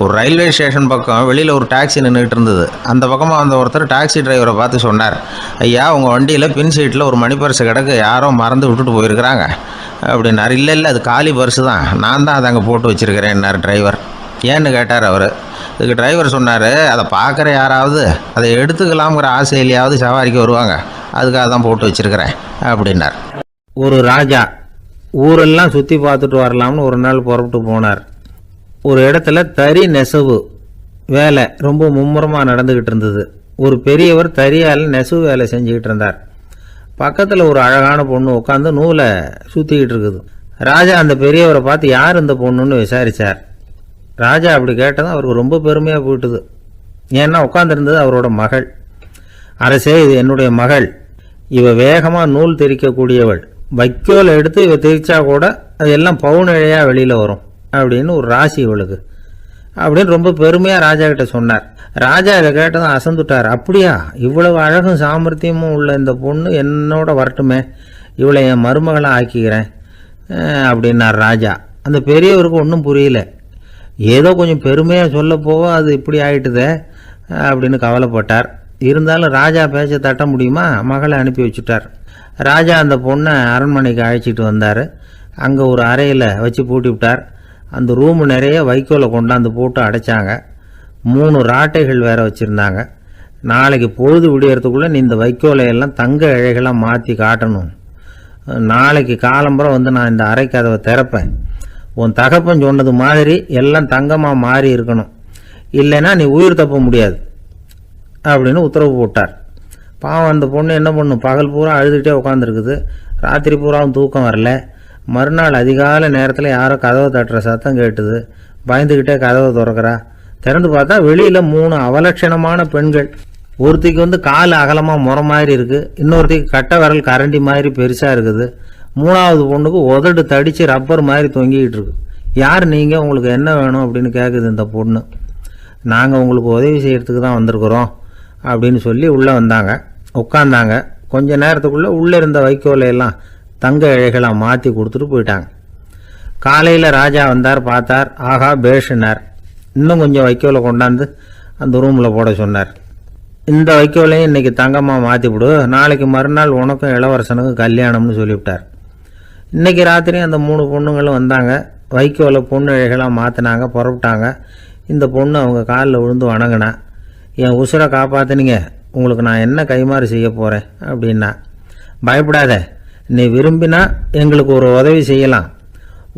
C: ஒரு ரயில்வே ஸ்டேஷன் பக்கம் வெளியில் ஒரு டாக்ஸி நின்றுட்டு இருந்தது. அந்த பக்கமாக வந்த ஒருத்தர் டாக்ஸி டிரைவரை பார்த்து சொன்னார், ஐயா, உங்கள் வண்டியில் பின் சீட்டில் ஒரு மணி பர்ஸு கிடக்கு, யாரோ மறந்து விட்டுட்டு போயிருக்கிறாங்க அப்படின்னார். இல்லை அது காலி பர்ஸு தான், நான் தான் அதை அங்கே போட்டு வச்சுருக்கிறேன்னார் டிரைவர். ஏன்னு கேட்டார் அவர். இதுக்கு டிரைவர் சொன்னார், அதை பார்க்குற யாராவது அதை எடுத்துக்கலாம்ங்கிற ஆசையிலையாவது சவாரிக்கு வருவாங்க, அதுக்காக தான் போட்டு வச்சுருக்கிறேன் அப்படின்னார்.
B: ஒரு ராஜா ஊரெல்லாம் சுற்றி பார்த்துட்டு வரலாம்னு ஒரு நாள் புறப்பட்டு போனார். ஒரு இடத்துல தறி நெசவு வேலை ரொம்ப மும்முரமாக நடந்துக்கிட்டு இருந்தது. ஒரு பெரியவர் தறியால் நெசவு வேலை செஞ்சுக்கிட்டு இருந்தார். பக்கத்தில் ஒரு அழகான பொண்ணு உட்காந்து நூலை சுற்றிக்கிட்டு இருக்குது. ராஜா அந்த பெரியவரை பார்த்து யார் இந்த பொண்ணுன்னு விசாரித்தார். ராஜா அப்படி கேட்டதும் அவருக்கு ரொம்ப பெருமையாக போயிட்டுது. ஏன்னா உட்காந்துருந்தது அவரோட மகள். அரசே, இது என்னுடைய மகள். இவ வேகமாக நூல் திரிக்கக்கூடியவள். வைக்கோல் எடுத்து இவ திரிச்சா கூட அது எல்லாம் பவுனிழையாக வெளியில் வரும் அப்படின்னு ஒரு ராசி இவளுக்கு அப்படின்னு ரொம்ப பெருமையாக ராஜா கிட்ட சொன்னார். ராஜா இதை கேட்டதும் அசந்துட்டார். அப்படியா, இவ்வளவு அழகும் சாமர்த்தியமும் உள்ள இந்த பொண்ணு என்னோட வரட்டுமே, இவளை என் மருமகளை ஆக்கிக்கிறேன் அப்படின்னார் ராஜா. அந்த பெரியவருக்கு ஒன்றும் புரியல. ஏதோ கொஞ்சம் பெருமையாக சொல்ல போக அது இப்படி ஆயிட்டுதே அப்படின்னு கவலைப்பட்டார். இருந்தாலும் ராஜா பேச்ச தட்ட முடியுமா, மகளை அனுப்பி வச்சுட்டார். ராஜா அந்த பொண்ணை அரண்மனைக்கு அழைச்சிட்டு வந்தார். அங்கே ஒரு அறையில் வச்சு பூட்டி விட்டார். அந்த ரூமு நிறைய வைக்கோலை கொண்டாந்து போட்டு அடைச்சாங்க. 3 ராட்டைகள் வேற வச்சுருந்தாங்க. நாளைக்கு பொழுது விடியறதுக்குள்ளே நீ இந்த வைக்கோலையெல்லாம் தங்க இழைகளாக மாற்றி காட்டணும். நாளைக்கு காலம்பரம் நான் இந்த அறை கதவை திறப்பேன். உன் தகப்பன் சொன்னது மாதிரி எல்லாம் தங்கமாக மாறி இருக்கணும், இல்லைன்னா நீ உயிர் தப்ப முடியாது அப்படின்னு உத்தரவு போட்டார். பாவம் அந்த பொண்ணு என்ன பண்ணும், பகல் பூரா அழுதுகிட்டே உட்காந்துருக்குது. ராத்திரி பூராவும் தூக்கம் வரல. மறுநாள் அதிகாலை நேரத்தில் யாரோ கதவை தட்டுற சத்தம் கேட்டுது. பயந்துக்கிட்டே கதவை திறக்கிறா. திறந்து பார்த்தா வெளியில் 3 அவலட்சணமான பெண்கள். ஒருத்திக்கு கால் அகலமாக முறை மாதிரி இருக்குது, இன்னொருத்திக்கு கட்டை விரல் கரண்டி மாதிரி பெருசாக இருக்குது, 3ஆவது பொண்ணுக்கு உதடு தடித்து ரப்பர் மாதிரி தொங்கிக்கிட்டு இருக்கு. யார் நீங்கள், உங்களுக்கு என்ன வேணும் அப்படின்னு கேட்குது இந்த பொண்ணு. நாங்கள் உங்களுக்கு உதவி செய்கிறதுக்கு தான் வந்திருக்கிறோம் அப்படின்னு சொல்லி உள்ளே வந்தாங்க. உட்காந்தாங்க. கொஞ்ச நேரத்துக்குள்ளே உள்ளே இருந்த வைக்கோலையெல்லாம் தங்க இழைகளாக மாற்றி கொடுத்துட்டு போயிட்டாங்க. காலையில் ராஜா வந்தார். பார்த்தார். ஆஹா பேஷுனார். இன்னும் கொஞ்சம் வைக்கோலை கொண்டாந்து அந்த ரூமில் போட சொன்னார். இந்த வைக்கோலையும் இன்றைக்கி தங்கமாக மாற்றிவிடு, நாளைக்கு மறுநாள் உனக்கும் இளவரசனுக்கும் கல்யாணம்னு சொல்லிவிட்டார். இன்றைக்கி ராத்திரி அந்த 3 பொண்ணுங்களும் வந்தாங்க. வைக்கோலை பொண்ணு இழைகளாக மாற்றினாங்க, புறப்பட்டாங்க. இந்த பொண்ணு அவங்க காலில் விழுந்து வணங்கினா, என் உசுரை காப்பாற்றினீங்க, உங்களுக்கு நான் என்ன கைமாறு செய்ய போகிறேன் அப்படின்னா. பயப்படாத, நீ விரும்பினா எங்களுக்கு ஒரு உதவி செய்யலாம்.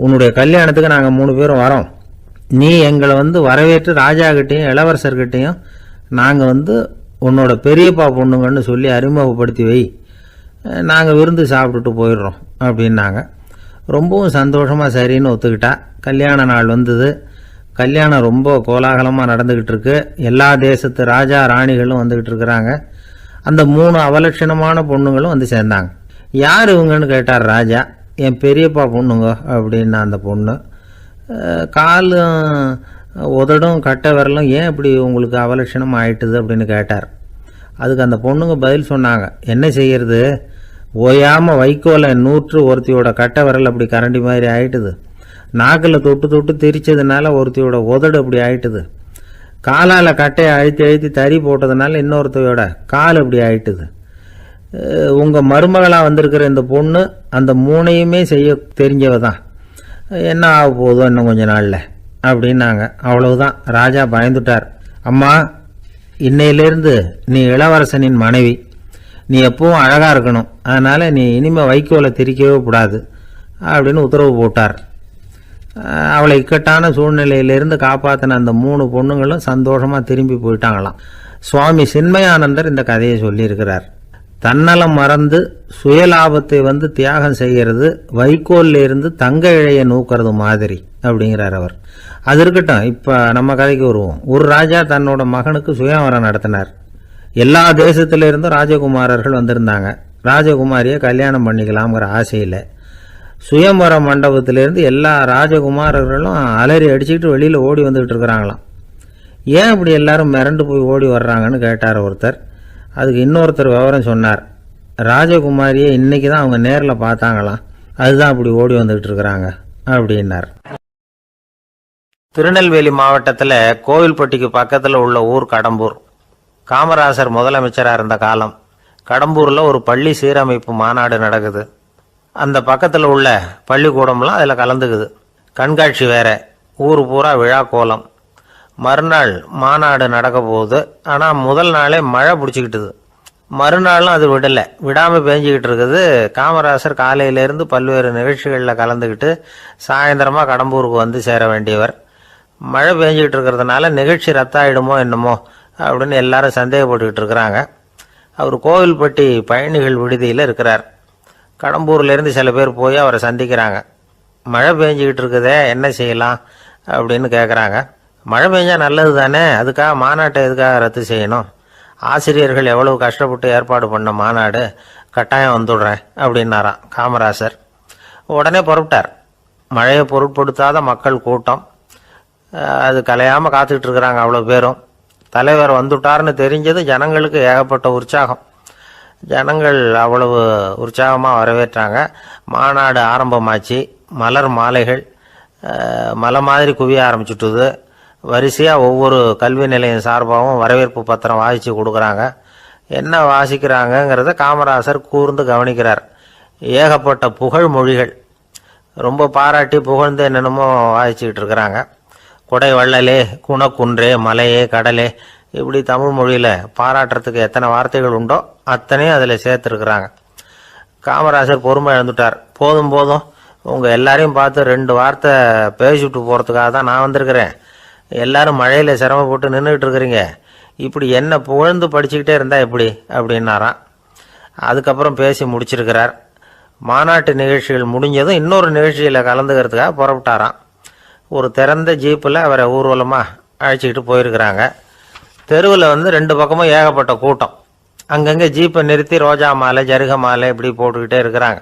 B: உன்னுடைய கல்யாணத்துக்கு நாங்கள் 3 பேரும் வரோம். நீ எங்களை வரவேற்று ராஜாக்கிட்டேயும் இளவரசர்கிட்டையும் நாங்கள் உன்னோட பெரியப்பா பொண்ணுங்கன்னு சொல்லி அறிமுகப்படுத்தி வை, நாங்கள் விருந்து சாப்பிட்டுட்டு போயிடுறோம் அப்படின்னாங்க. ரொம்பவும் சந்தோஷமாக சரின்னு ஒத்துக்கிட்டா. கல்யாண நாள் வந்தது. கல்யாணம் ரொம்ப கோலாகலமாக நடந்துக்கிட்டு இருக்கு. எல்லா தேசத்து ராஜா ராணிகளும் வந்துக்கிட்டு இருக்கிறாங்க. அந்த 3 அவலட்சணமான பொண்ணுங்களும் சேர்ந்தாங்க. யார் இவங்கன்னு கேட்டார் ராஜா. என் பெரியப்பா பொண்ணுங்க அப்படின்னா அந்த பொண்ணு. காலும் உதடும் கட்டை விரலும் ஏன் இப்படி உங்களுக்கு அவலட்சணம் ஆயிட்டுது அப்படின்னு கேட்டார். அதுக்கு அந்த பொண்ணுங்க பதில் சொன்னாங்க. என்ன செய்யறது, ஓயாமல் வைக்கோலை நூற்று ஒருத்தியோட கட்டை விரல் அப்படி கரண்டி மாதிரி ஆயிட்டுது. நாக்கில் தொட்டு தொட்டு திரிச்சதுனால ஒருத்தியோட உதடு அப்படி ஆயிட்டுது. காலால் கட்டையை அழுத்தி அழுத்தி தறி போட்டதுனால இன்னொருத்தையோட கால் அப்படி ஆயிட்டுது. உங்கள் மருமகளாக வந்திருக்கிற இந்த பொண்ணு அந்த 3ஐயுமே செய்ய தெரிஞ்சவ தான். என்ன ஆக போதோ இன்னும் கொஞ்ச நாளில் அப்படின்னாங்க. அவ்வளவுதான். ராஜா பயந்துட்டார். அம்மா, இன்னையிலேருந்து நீ இளவரசனின் மனைவி. நீ எப்பவும் அழகாக இருக்கணும். அதனால் நீ இனிமேல் வைக்கோலை திரிக்கவே கூடாது அப்படின்னு உத்தரவு போட்டார். அவளை இக்கட்டான சூழ்நிலையிலிருந்து காப்பாற்றின அந்த 3 பொண்ணுங்களும் சந்தோஷமாக திரும்பி போயிட்டாங்களாம். சுவாமி சின்மயானந்தர் இந்த கதையை சொல்லியிருக்கிறார். தன்னலம் மறந்து சுயலாபத்தை தியாகம் செய்கிறது வைக்கோல்ல இருந்து தங்க இழையை நூக்கிறது மாதிரி அப்படிங்கிறார் அவர். அது இருக்கட்டும், இப்போ நம்ம கதைக்கு வருவோம். ஒரு ராஜா தன்னோட மகனுக்கு சுயவரம் நடத்தினார். எல்லா தேசத்திலிருந்தும் ராஜகுமாரர்கள் வந்திருந்தாங்க. ராஜகுமாரியை கல்யாணம் பண்ணிக்கலாம்ங்கிற ஆசையில் சுயம்பர மண்டபத்திலேருந்து எல்லா ராஜகுமாரர்களும் அலறி அடிச்சுக்கிட்டு வெளியில் ஓடி வந்துக்கிட்டு இருக்கிறாங்களாம். ஏன் இப்படி எல்லாரும் மிரண்டு போய் ஓடி வர்றாங்கன்னு கேட்டார் ஒருத்தர். அதுக்கு இன்னொருத்தர் விவரம் சொன்னார். ராஜகுமாரியை இன்னைக்கு தான் அவங்க நேரில் பார்த்தாங்களாம், அதுதான் அப்படி ஓடி வந்துக்கிட்டு இருக்கிறாங்க அப்படின்னார். திருநெல்வேலி மாவட்டத்தில் கோவில்பட்டிக்கு பக்கத்தில் உள்ள ஊர் கடம்பூர். காமராசர் முதலமைச்சராக இருந்த காலம். கடம்பூரில் ஒரு பள்ளி சீரமைப்பு மாநாடு நடக்குது. அந்த பக்கத்தில் உள்ள பள்ளிக்கூடம்லாம் அதில் கலந்துக்குது. கண்காட்சி வேற, ஊர் பூரா விழா கோலம். மறுநாள் மாநாடு நடக்க போகுது. ஆனால் முதல் நாளே மழை பிடிச்சிக்கிட்டுது. மறுநாளும் அது விடாமல் பேஞ்சிக்கிட்டு இருக்குது. காமராசர் காலையிலேருந்து பல்வேறு நிகழ்ச்சிகளில் கலந்துக்கிட்டு சாயந்தரமாக கடம்பூருக்கு சேர வேண்டியவர். மழை பேஞ்சிக்கிட்டு இருக்கிறதுனால நிகழ்ச்சி ரத்தாயிடுமோ என்னமோ அப்படின்னு எல்லாரும் சந்தேகப்பட்டுக்கிட்டு இருக்கிறாங்க. அவர் கோவில்பட்டி பயணிகள் விடுதியில் இருக்கிறார். கடம்பூர்லேருந்து சில பேர் போய் அவரை சந்திக்கிறாங்க. மழை பெஞ்சிக்கிட்டு இருக்குதே, என்ன செய்யலாம் அப்படின்னு கேட்குறாங்க. மழை பெஞ்சால் நல்லது தானே, அதுக்காக மாநாட்டை எதுக்காக ரத்து செய்யணும்? ஆசிரியர்கள் எவ்வளவு கஷ்டப்பட்டு ஏற்பாடு பண்ண மாநாடு, கட்டாயம் வந்துடுறேன் அப்படின்னாராம் காமராசர். உடனே புறப்பட்டார். மழையை பொருட்படுத்தாத மக்கள் கூட்டம். அது கலையாமல் காத்துக்கிட்டு இருக்கிறாங்க அவ்வளோ பேரும். தலைவர் வந்துட்டார்னு தெரிஞ்சது ஜனங்களுக்கு ஏகப்பட்ட உற்சாகம். ஜனங்கள் அவ்வளவு உற்சாகமாக வரவேற்றாங்க. மாநாடு ஆரம்பமாச்சு. மலர் மாலைகள் மலை மாதிரி குவிய ஆரம்பிச்சுட்டுது. வரிசையாக ஒவ்வொரு கல்வி நிலையம் சார்பாகவும் வரவேற்பு பத்திரம் வாசித்து கொடுக்குறாங்க. என்ன வாசிக்கிறாங்கங்கிறத காமராசர் கூர்ந்து கவனிக்கிறார். ஏகப்பட்ட புகழ் மொழிகள், ரொம்ப பாராட்டி புகழ்ந்து என்னென்னமோ வாசிச்சுக்கிட்டு இருக்கிறாங்க. கொடை வள்ளலே, குணக்குன்றே, மலையே, கடலே, இப்படி தமிழ் மொழியில் பாராட்டுறதுக்கு எத்தனை வார்த்தைகள் உண்டோ அத்தனையும் அதில் சேர்த்துருக்குறாங்க. காமராசர் பொறுமை இழந்துட்டார். போதும் போதும், உங்கள் எல்லாரையும் பார்த்து 2 வார்த்தை பேசிவிட்டு போகிறதுக்காக தான் நான் வந்திருக்கிறேன். எல்லாரும் மழையில் சிரமப்பட்டு நின்றுக்கிட்டு இருக்கிறீங்க, இப்படி என்ன புகழ்ந்து படிச்சுக்கிட்டே இருந்தால் எப்படி அப்படின்னாராம். அதுக்கப்புறம் பேசி முடிச்சிருக்கிறார். மாநாட்டு நிகழ்ச்சிகள் முடிஞ்சதும் இன்னொரு நிகழ்ச்சியில் கலந்துக்கிறதுக்காக புறப்பட்டாராம். ஒரு திறந்த ஜீப்பில் அவரை ஊர்வலமாக அழைச்சிக்கிட்டு போயிருக்கிறாங்க. தெருவில் 2 பக்கமும் ஏகப்பட்ட கூட்டம். அங்கங்கே ஜீப்பை நிறுத்தி ரோஜா மாலை, ஜருக மாலை இப்படி போட்டுக்கிட்டே இருக்கிறாங்க.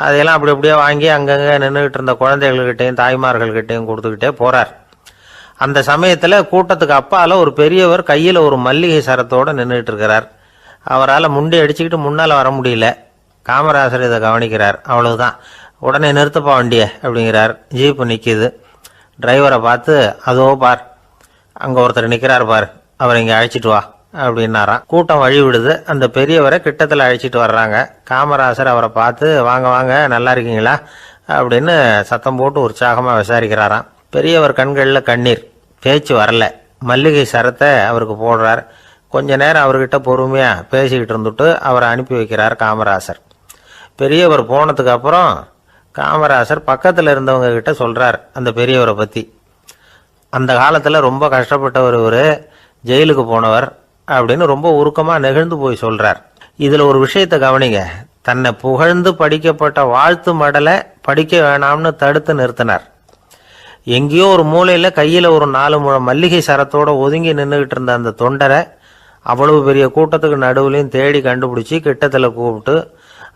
B: அதையெல்லாம் அப்படி அப்படியே வாங்கி அங்கங்கே நின்றுக்கிட்டு இருந்த குழந்தைகள்கிட்டையும் தாய்மார்கள்கிட்டையும் கொடுத்துக்கிட்டே போகிறார். அந்த சமயத்தில் கூட்டத்துக்கு அப்பால் ஒரு பெரியவர் கையில் ஒரு மல்லிகை சரத்தோடு நின்றுட்டு இருக்கிறார். அவரால் முண்டி அடிச்சுக்கிட்டு முன்னால் வர முடியல. காமராசர் இதை கவனிக்கிறார். அவ்வளவுதான், உடனே நிறுத்தப்பா வண்டிய அப்படிங்கிறார். ஜீப்பு நிற்கிது. டிரைவரை பார்த்து, அதோ பார், அங்கே ஒருத்தர் நிற்கிறார் பார், அவரை இங்கே அழைச்சிட்டு வா அப்படின்னாராம். கூட்டம் வழி விடுது. அந்த பெரியவரை கிட்டத்தில் அழைச்சிட்டு வர்றாங்க. காமராசர் அவரை பார்த்து, வாங்க வாங்க, நல்லா இருக்கீங்களா அப்படின்னு சத்தம் போட்டு உற்சாகமாக விசாரிக்கிறாராம். பெரியவர் கண்களில் கண்ணீர், பேச்சு வரல. மல்லிகை சரத்தை அவருக்கு போடுறார். கொஞ்ச நேரம் அவர்கிட்ட பொறுமையாக பேசிக்கிட்டு இருந்துட்டு அவரை அனுப்பி வைக்கிறார் காமராசர். பெரியவர் போனதுக்கு அப்புறம் காமராசர் பக்கத்தில் இருந்தவங்க கிட்ட சொல்கிறார் அந்த பெரியவரை பற்றி. அந்த காலத்தில் ரொம்ப கஷ்டப்பட்டவர் இவர், ஜெயிலுக்கு போனவர் அப்படின்னு ரொம்ப உருக்கமாக நெகிழ்ந்து போய் சொல்கிறார். இதில் ஒரு விஷயத்தை கவனிங்க. தன்னை புகழ்ந்து படிக்கப்பட்ட வாழ்த்து மடலை படிக்க வேணாம்னு தடுத்து நிறுத்தினார். எங்கேயோ ஒரு மூலையில் கையில் ஒரு 4 முழம் மல்லிகை சரத்தோடு ஒதுங்கி நின்றுக்கிட்டு இருந்த அந்த தொண்டரை அவ்வளவு பெரிய கூட்டத்துக்கு நடுவுலையும் தேடி கண்டுபிடிச்சி கிட்டத்தில் கூப்பிட்டு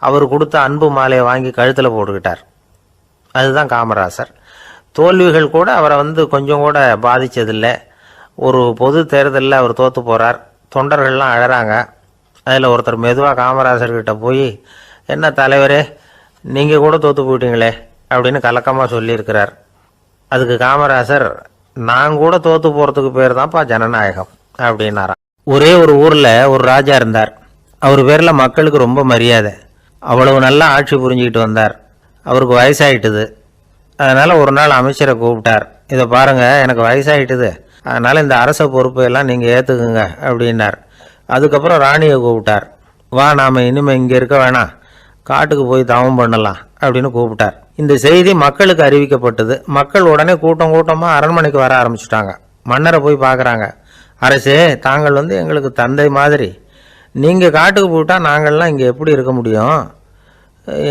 B: அவர் கொடுத்த அன்பு மாலையை வாங்கி கழுத்தில் போட்டுக்கிட்டார். அதுதான் காமராசர். தோல்விகள் கூட அவரை கொஞ்சம் கூட பாதித்ததில்லை. ஒரு பொது தேர்தலில் அவர் தோற்று போகிறார். தொண்டர்கள்லாம் அழறாங்க. அதில் ஒருத்தர் மெதுவாக காமராசர்கிட்ட போய், என்ன தலைவரே, நீங்கள் கூட தோற்று போயிட்டீங்களே அப்படின்னு கலக்கமாக சொல்லியிருக்கிறார். அதுக்கு காமராசர், நான் கூட தோற்று போகிறதுக்கு பேர் தான்ப்பா ஜனநாயகம் அப்படின்னாராம். ஒரே ஒரு ஊரில் ஒரு ராஜா இருந்தார். அவர் பேரில் மக்களுக்கு ரொம்ப மரியாதை. அவ்வளவு நல்லா ஆட்சி புரிஞ்சுக்கிட்டு வந்தார். அவருக்கு வயசாயிட்டுது. அதனால் ஒரு நாள் அமைச்சரை கூப்பிட்டார். இதை பாருங்கள், எனக்கு வயசாயிட்டுது, அதனால் இந்த அரச பொறுப்பையெல்லாம் நீங்கள் ஏற்றுக்குங்க அப்படின்னார். அதுக்கப்புறம் ராணியை கூப்பிட்டார். வா, நாம் இனிமேல் இங்கே இருக்க வேணாம், காட்டுக்கு போய் தவம் பண்ணலாம் அப்படின்னு கூப்பிட்டார். இந்த செய்தி மக்களுக்கு அறிவிக்கப்பட்டது. மக்கள் உடனே கூட்டம் கூட்டமாக அரண்மனைக்கு வர ஆரம்பிச்சுட்டாங்க. மன்னரை போய் பார்க்குறாங்க. அரசே, தாங்கள் எங்களுக்கு தந்தை மாதிரி. நீங்கள் காட்டுக்கு போயிட்டால் நாங்கள்லாம் இங்கே எப்படி இருக்க முடியும்?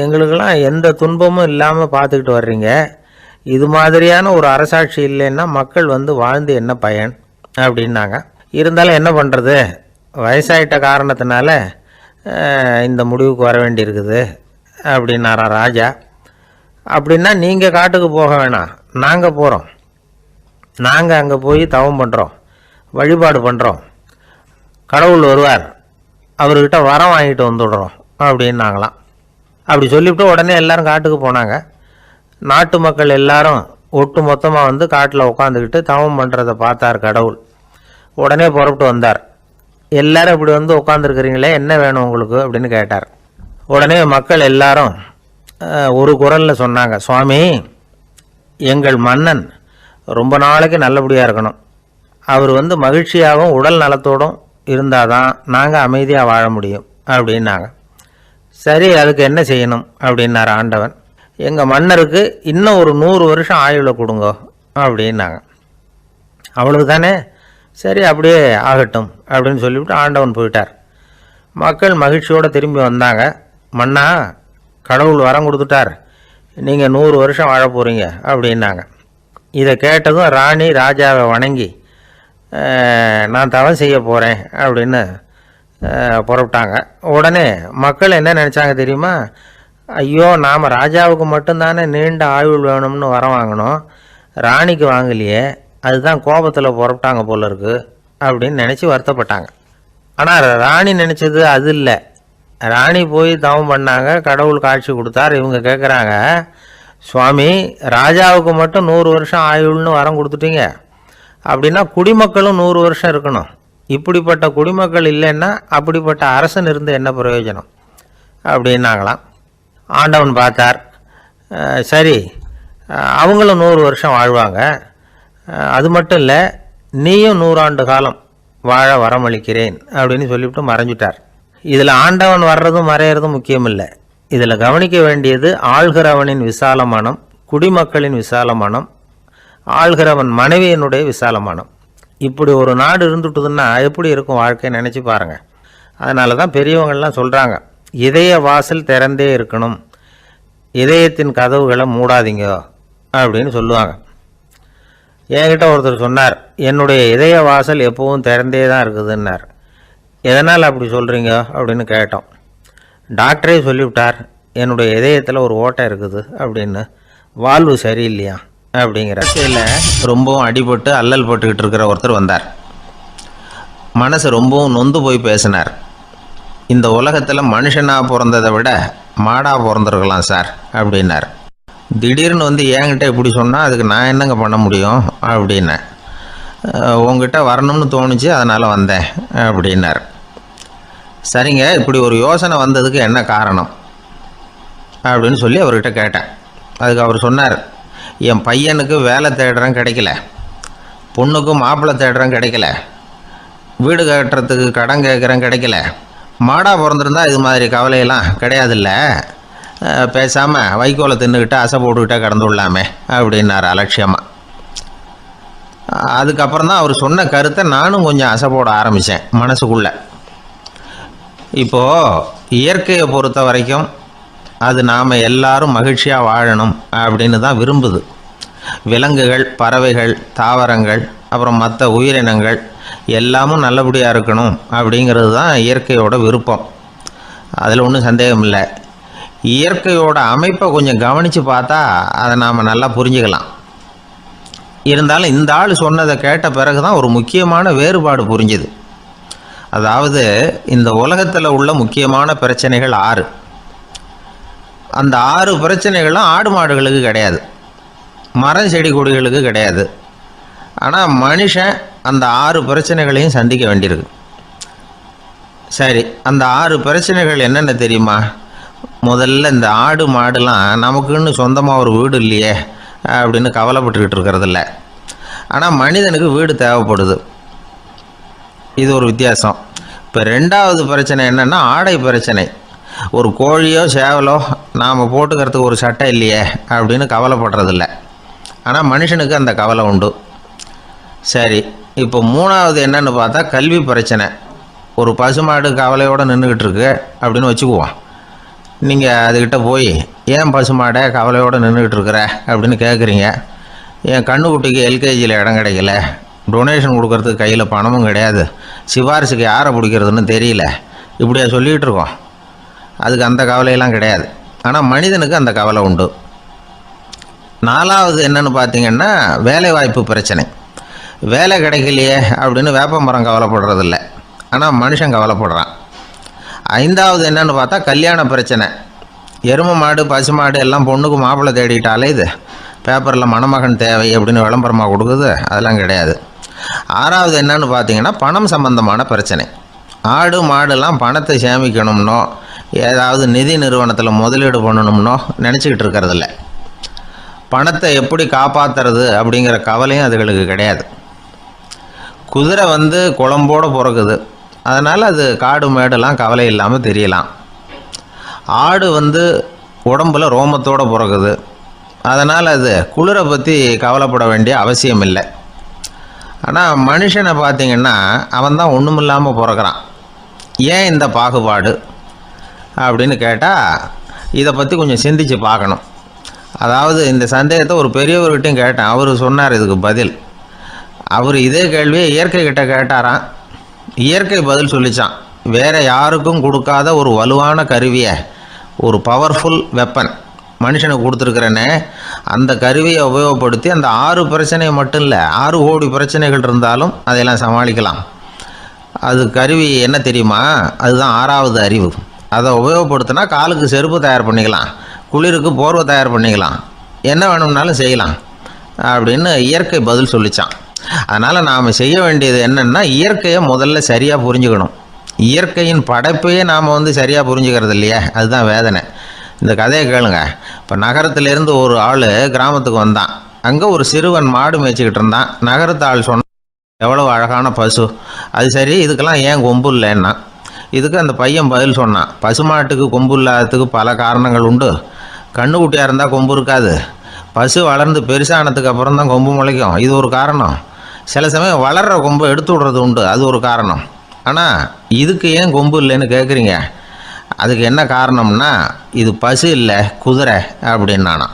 B: எங்களுக்கெல்லாம் எந்த துன்பமும் இல்லாமல் பார்த்துக்கிட்டு வர்றீங்க. இது மாதிரியான ஒரு அரசாட்சி இல்லைன்னா மக்கள் வாழ்ந்து என்ன பயன் அப்படின்னாங்க. இருந்தாலும் என்ன பண்ணுறது, வயசாயிட்ட காரணத்தினால இந்த முடிவுக்கு வர வேண்டியிருக்குது அப்படின்னாரா ராஜா. அப்படின்னா நீங்கள் காட்டுக்கு போக வேணாம், நாங்கள் போகிறோம். நாங்கள் அங்கே போய் தவம் பண்ணுறோம், வழிபாடு பண்ணுறோம். கடவுள் வருவார், அவர்கிட்ட வரம் வாங்கிட்டு வந்துடுறோம் அப்படின்னாங்களாம். அப்படி சொல்லிவிட்டு உடனே எல்லாரும் காட்டுக்கு போனாங்க. நாட்டு மக்கள் எல்லாரும் ஒட்டு மொத்தமாக காட்டில் உட்காந்துக்கிட்டு தவம் பண்ணுறதை பார்த்தார் கடவுள். உடனே புறப்பட்டு வந்தார். எல்லாரும் இப்படி உட்காந்துருக்கிறீங்களே, என்ன வேணும் உங்களுக்கு அப்படின்னு கேட்டார். உடனே மக்கள் எல்லாரும் ஒரு குரலில் சொன்னாங்க, சுவாமி, எங்கள் மன்னன் ரொம்ப நாளைக்கு நல்லபடியாக இருக்கணும். அவர் மகிழ்ச்சியாகவும் உடல் நலத்தோடும் இருந்தால் தான் நாங்கள் அமைதியாக வாழ முடியும் அப்படின்னாங்க. சரி, அதுக்கு என்ன செய்யணும் அப்படின்னார் ஆண்டவன். எங்கள் மன்னருக்கு இன்னும் ஒரு 100 வருஷம் ஆயுளை கொடுங்க அப்படின்னாங்க. அவ்வளவு தானே, சரி அப்படியே ஆகட்டும் அப்படின்னு சொல்லிவிட்டு ஆண்டவன் போயிட்டார். மக்கள் மகிழ்ச்சியோடு திரும்பி வந்தாங்க. மன்னா, கடவுள் வரம் கொடுத்துட்டார், நீங்கள் 100 வருஷம் வாழ போகிறீங்க அப்படின்னாங்க. இதை கேட்டதும் ராணி ராஜாவை வணங்கி, நான் தவம் செய்ய போகிறேன் அப்படின்னு புறப்பட்டாங்க. உடனே மக்கள் என்ன நினச்சாங்க தெரியுமா? ஐயோ, நாம் ராஜாவுக்கு மட்டும்தானே நீண்ட ஆயுள் வேணும்னு வரம் வாங்கினோம், ராணிக்கு வாங்கலையே, அதுதான் கோபத்தில் புறப்பட்டாங்க போல இருக்கு அப்படின்னு நினச்சி வருத்தப்பட்டாங்க. ஆனால் ராணி நினச்சது அது இல்லை. ராணி போய் தவம் பண்ணாங்க, கடவுள் காட்சி கொடுத்தார். இவங்க கேட்குறாங்க, சுவாமி, ராஜாவுக்கு மட்டும் 100 வருஷம் ஆயுள்னு வரம் கொடுத்துட்டீங்க, அப்படின்னா குடிமக்களும் 100 வருஷம் இருக்கணும். இப்படிப்பட்ட குடிமக்கள் இல்லைன்னா அப்படிப்பட்ட அரசன் இருந்து என்ன பிரயோஜனம் அப்படின்னாங்களாம். ஆண்டவன் பார்த்தார். சரி, அவங்களும் 100 வருஷம் வாழ்வாங்க, அது மட்டும் இல்லை, நீயும் 100 ஆண்டு காலம் வாழ வரமளிக்கிறேன் அப்படின்னு சொல்லிவிட்டு மறைஞ்சிட்டார். இதில் ஆண்டவன் வர்றதும் மறையிறதும் முக்கியம் இல்லை. இதில் கவனிக்க வேண்டியது ஆள்கிறவனின் விசால மனம், குடிமக்களின் விசால மனம், ஆள்கிறவன் மனைவியினுடைய விசால மனம். இப்படி ஒரு நாடு இருந்துட்டுதுன்னா எப்படி இருக்கும் வாழ்க்கை நினச்சி பாருங்கள். அதனால தான் பெரியவங்கள்லாம் சொல்கிறாங்க, இதய வாசல் திறந்தே இருக்கணும், இதயத்தின் கதவுகளை மூடாதீங்க அப்படின்னு சொல்லுவாங்க. என்கிட்ட ஒருத்தர் சொன்னார், என்னுடைய இதய வாசல் எப்பவும் திறந்தே தான் இருக்குதுன்னார். எதனால் அப்படி சொல்கிறீங்க அப்படின்னு கேட்டோம். டாக்டரே சொல்லிவிட்டார், என்னுடைய இதயத்தில் ஒரு ஓட்டை இருக்குது அப்படின்னு, வால்வு சரியில்லையா அப்படிங்கிற.
C: ரொம்பவும் அடிபட்டு அல்லல் போட்டுக்கிட்டு இருக்கிற ஒருத்தர் வந்தார். மனசு ரொம்பவும் நொந்து போய் பேசினார். இந்த உலகத்தில் மனுஷனாக பிறந்ததை விட மாடாக பிறந்திருக்கலாம் சார் அப்படின்னார். திடீர்னு என்கிட்ட இப்படி சொன்னால் அதுக்கு நான் என்னங்க பண்ண முடியும் அப்படின்னேன். உங்ககிட்ட வரணும்னு தோணுச்சு, அதனால் வந்தேன் அப்படின்னார். சரிங்க, இப்படி ஒரு யோசனை வந்ததுக்கு என்ன காரணம் அப்படின்னு சொல்லி அவர்கிட்ட கேட்டேன். அதுக்கு அவர் சொன்னார், என் பையனுக்கு வேலை தேடுறேன் கிடைக்கல, பொண்ணுக்கு மாப்பிள்ளை தேடுறேன் கிடைக்கல, வீடு கட்டுறதுக்கு கடன் கேட்குறேன் கிடைக்கல, மாடாக பிறந்திருந்தா இது மாதிரி கவலையெல்லாம் கிடையாதுல்ல, பேசாமல் வைக்கோலை தின்னுக்கிட்டு அசை போட்டுக்கிட்டே கடந்து விடலாமே அப்படின்னார் அலட்சியமாக. அதுக்கப்புறம் தான் அவர் சொன்ன கருத்தை நானும் கொஞ்சம் அசை போட ஆரம்பித்தேன் மனசுக்குள்ளே. இப்போது இயற்கையை பொறுத்த வரைக்கும் அது நாம் எல்லாரும் மகிழ்ச்சியாக வாழணும் அப்படின்னு தான் விரும்புது. விலங்குகள், பறவைகள், தாவரங்கள், அப்புறம் மற்ற உயிரினங்கள் எல்லாமும் நல்லபடியாக இருக்கணும் அப்படிங்கிறது தான் இயற்கையோட விருப்பம். அதில் ஒன்றும் சந்தேகம் இல்லை. இயற்கையோட அமைப்பை கொஞ்சம் கவனித்து பார்த்தா அதை நாம் நல்லா புரிஞ்சுக்கலாம். இருந்தாலும் இந்த ஆள் சொன்னதை கேட்ட பிறகு தான் ஒரு முக்கியமான வேறுபாடு புரிஞ்சுது. அதாவது இந்த உலகத்தில் உள்ள முக்கியமான பிரச்சனைகள் 6. அந்த 6 பிரச்சனைகளும் ஆடு மாடுகளுக்கு கிடையாது, மரம் செடி கொடிகளுக்கு கிடையாது. ஆனால் மனுஷன் அந்த 6 பிரச்சனைகளையும் சந்திக்க வேண்டியிருக்கு. சரி, அந்த 6 பிரச்சனைகள் என்னென்ன தெரியுமா? முதல்ல இந்த ஆடு மாடுலாம் நமக்குன்னு சொந்தமாக ஒரு வீடு இல்லையே அப்படின்னு கவலைப்பட்டுக்கிட்டு இருக்கிறதில்ல. ஆனால் மனிதனுக்கு வீடு தேவைப்படுது. இது ஒரு வித்தியாசம். இப்போ 2வது பிரச்சனை என்னென்னா ஆடை பிரச்சனை. ஒரு கோழியோ சேவலோ நாம் போட்டுக்கிறதுக்கு ஒரு சட்டை இல்லையே அப்படின்னு கவலைப்படுறதில்ல. ஆனால் மனுஷனுக்கு அந்த கவலை உண்டு. சரி, இப்போ 3வது என்னன்னு பார்த்தா கல்வி பிரச்சனை. ஒரு பசுமாடு கவலையோடு நின்றுக்கிட்டு இருக்கு அப்படின்னு வச்சுக்குவோம். நீங்கள் அதுக்கிட்ட போய், ஏன் பசுமாடை கவலையோடு நின்றுக்கிட்டு இருக்கிற அப்படின்னு கேட்குறீங்க. என் கண்ணுக்குட்டிக்கு எல்கேஜியில் இடம் கிடைக்கல, டொனேஷன் கொடுக்கறதுக்கு கையில் பணமும் கிடையாது, சிபாரிசுக்கு யாரை பிடிக்கிறதுன்னு தெரியல, இப்படியா சொல்லிகிட்டு இருக்கோம். அதுக்கு அந்த கவலையெல்லாம் கிடையாது. ஆனால் மனிதனுக்கு அந்த கவலை உண்டு. 4வது என்னன்னு பார்த்தீங்கன்னா வேலைவாய்ப்பு பிரச்சனை. வேலை கிடைக்கலையே அப்படின்னு வேப்ப மரம் கவலைப்படுறதில்ல, ஆனால் மனுஷன் கவலைப்படுறான். 5வது என்னன்னு பார்த்தா கல்யாண பிரச்சனை. எருமை மாடு பசு மாடு எல்லாம் பொண்ணுக்கு மாப்பிள்ளை தேடிட்டாலே இது பேப்பரில் மணமகன் தேவை அப்படின்னு விளம்பரமாக கொடுக்குது, அதெல்லாம் கிடையாது. 6வது என்னன்னு பார்த்தீங்கன்னா பணம் சம்பந்தமான பிரச்சனை. ஆடு மாடுலாம் பணத்தை சேமிக்கணும்னோ ஏதாவது நிதி நிறுவனத்தில் முதலீடு பண்ணணும்னோ நினச்சிக்கிட்டு இருக்கிறதில்ல. பணத்தை எப்படி காப்பாற்றுறது அப்படிங்கிற கவலையும் அதுகளுக்கு கிடையாது. குதிரை குளம்போடு பிறக்குது, அதனால் அது காடு மேடெல்லாம் கவலை இல்லாமல் தெரியலாம். ஆடு உடம்புல ரோமத்தோடு பிறக்குது, அதனால் அது குளிரை பற்றி கவலைப்பட வேண்டிய அவசியம் இல்லை. ஆனால் மனுஷனை பார்த்திங்கன்னா அவன் தான் ஒன்றுமில்லாமல் பிறக்கிறான். ஏன் இந்த பாகுபாடு அப்படின்னு கேட்டால் இதை பற்றி கொஞ்சம் சிந்திச்சு பார்க்கணும். அதாவது இந்த சந்தேகத்தை ஒரு பெரியவர்கிட்டையும் கேட்டேன். அவர் சொன்னார் இதுக்கு பதில். அவர் இதே கேள்வியை இயற்கை கிட்ட கேட்டாராம். இயற்கை பதில் சொல்லிச்சான். வேறு யாருக்கும் கொடுக்காத ஒரு வலுவான கருவியை, ஒரு பவர்ஃபுல் வெப்பன் மனுஷனுக்கு கொடுத்துருக்குறேன்னு, அந்த கருவியை உபயோகப்படுத்தி அந்த 6 பிரச்சனையை மட்டும் இல்லை 6 கோடி பிரச்சனைகள் இருந்தாலும் அதையெல்லாம் சமாளிக்கலாம். அது கருவி என்ன தெரியுமா? அதுதான் 6வது அறிவு. அதை உபயோகப்படுத்தினா காலுக்கு செருப்பு தயார் பண்ணிக்கலாம், குளிருக்கு போர்வை தயார் பண்ணிக்கலாம், என்ன வேணும்னாலும் செய்யலாம் அப்படின்னு இயற்கை பதில் சொல்லிச்சான். அதனால் நாம் செய்ய வேண்டியது என்னென்னா இயற்கையை முதல்ல சரியாக புரிஞ்சுக்கணும். இயற்கையின் படைப்பையே நாம் சரியாக புரிஞ்சுக்கிறது இல்லையா, அதுதான் வேதனை. இந்த கதையை கேளுங்க. இப்போ நகரத்திலேருந்து ஒரு ஆள் கிராமத்துக்கு வந்தான். அங்கே ஒரு சிறுவன் மாடு மேய்ச்சிக்கிட்டு இருந்தான். நகரத்து ஆள் சொன்னான், எவ்வளோ அழகான பசு, அது சரி இதுக்கெல்லாம் ஏன் கொம்பு இல்லைன்னா. இதுக்கு அந்த பையன் பதில் சொன்னான், பசுமாட்டுக்கு கொம்பு இல்லாததுக்கு பல காரணங்கள் உண்டு. கண்ணுக்குட்டியாக இருந்தால் கொம்பு இருக்காது, பசு வளர்ந்து பெருசானதுக்கு அப்புறம் தான் கொம்பு முளைக்கும், இது ஒரு காரணம். சில சமயம் வளர்கிற கொம்பை எடுத்து விடுறது உண்டு, அது ஒரு காரணம். ஆனால் இதுக்கு ஏன் கொம்பு இல்லைன்னு கேட்குறீங்க. அதுக்கு என்ன காரணம்னா இது பசு இல்லை குதிரை அப்படின்னானான்.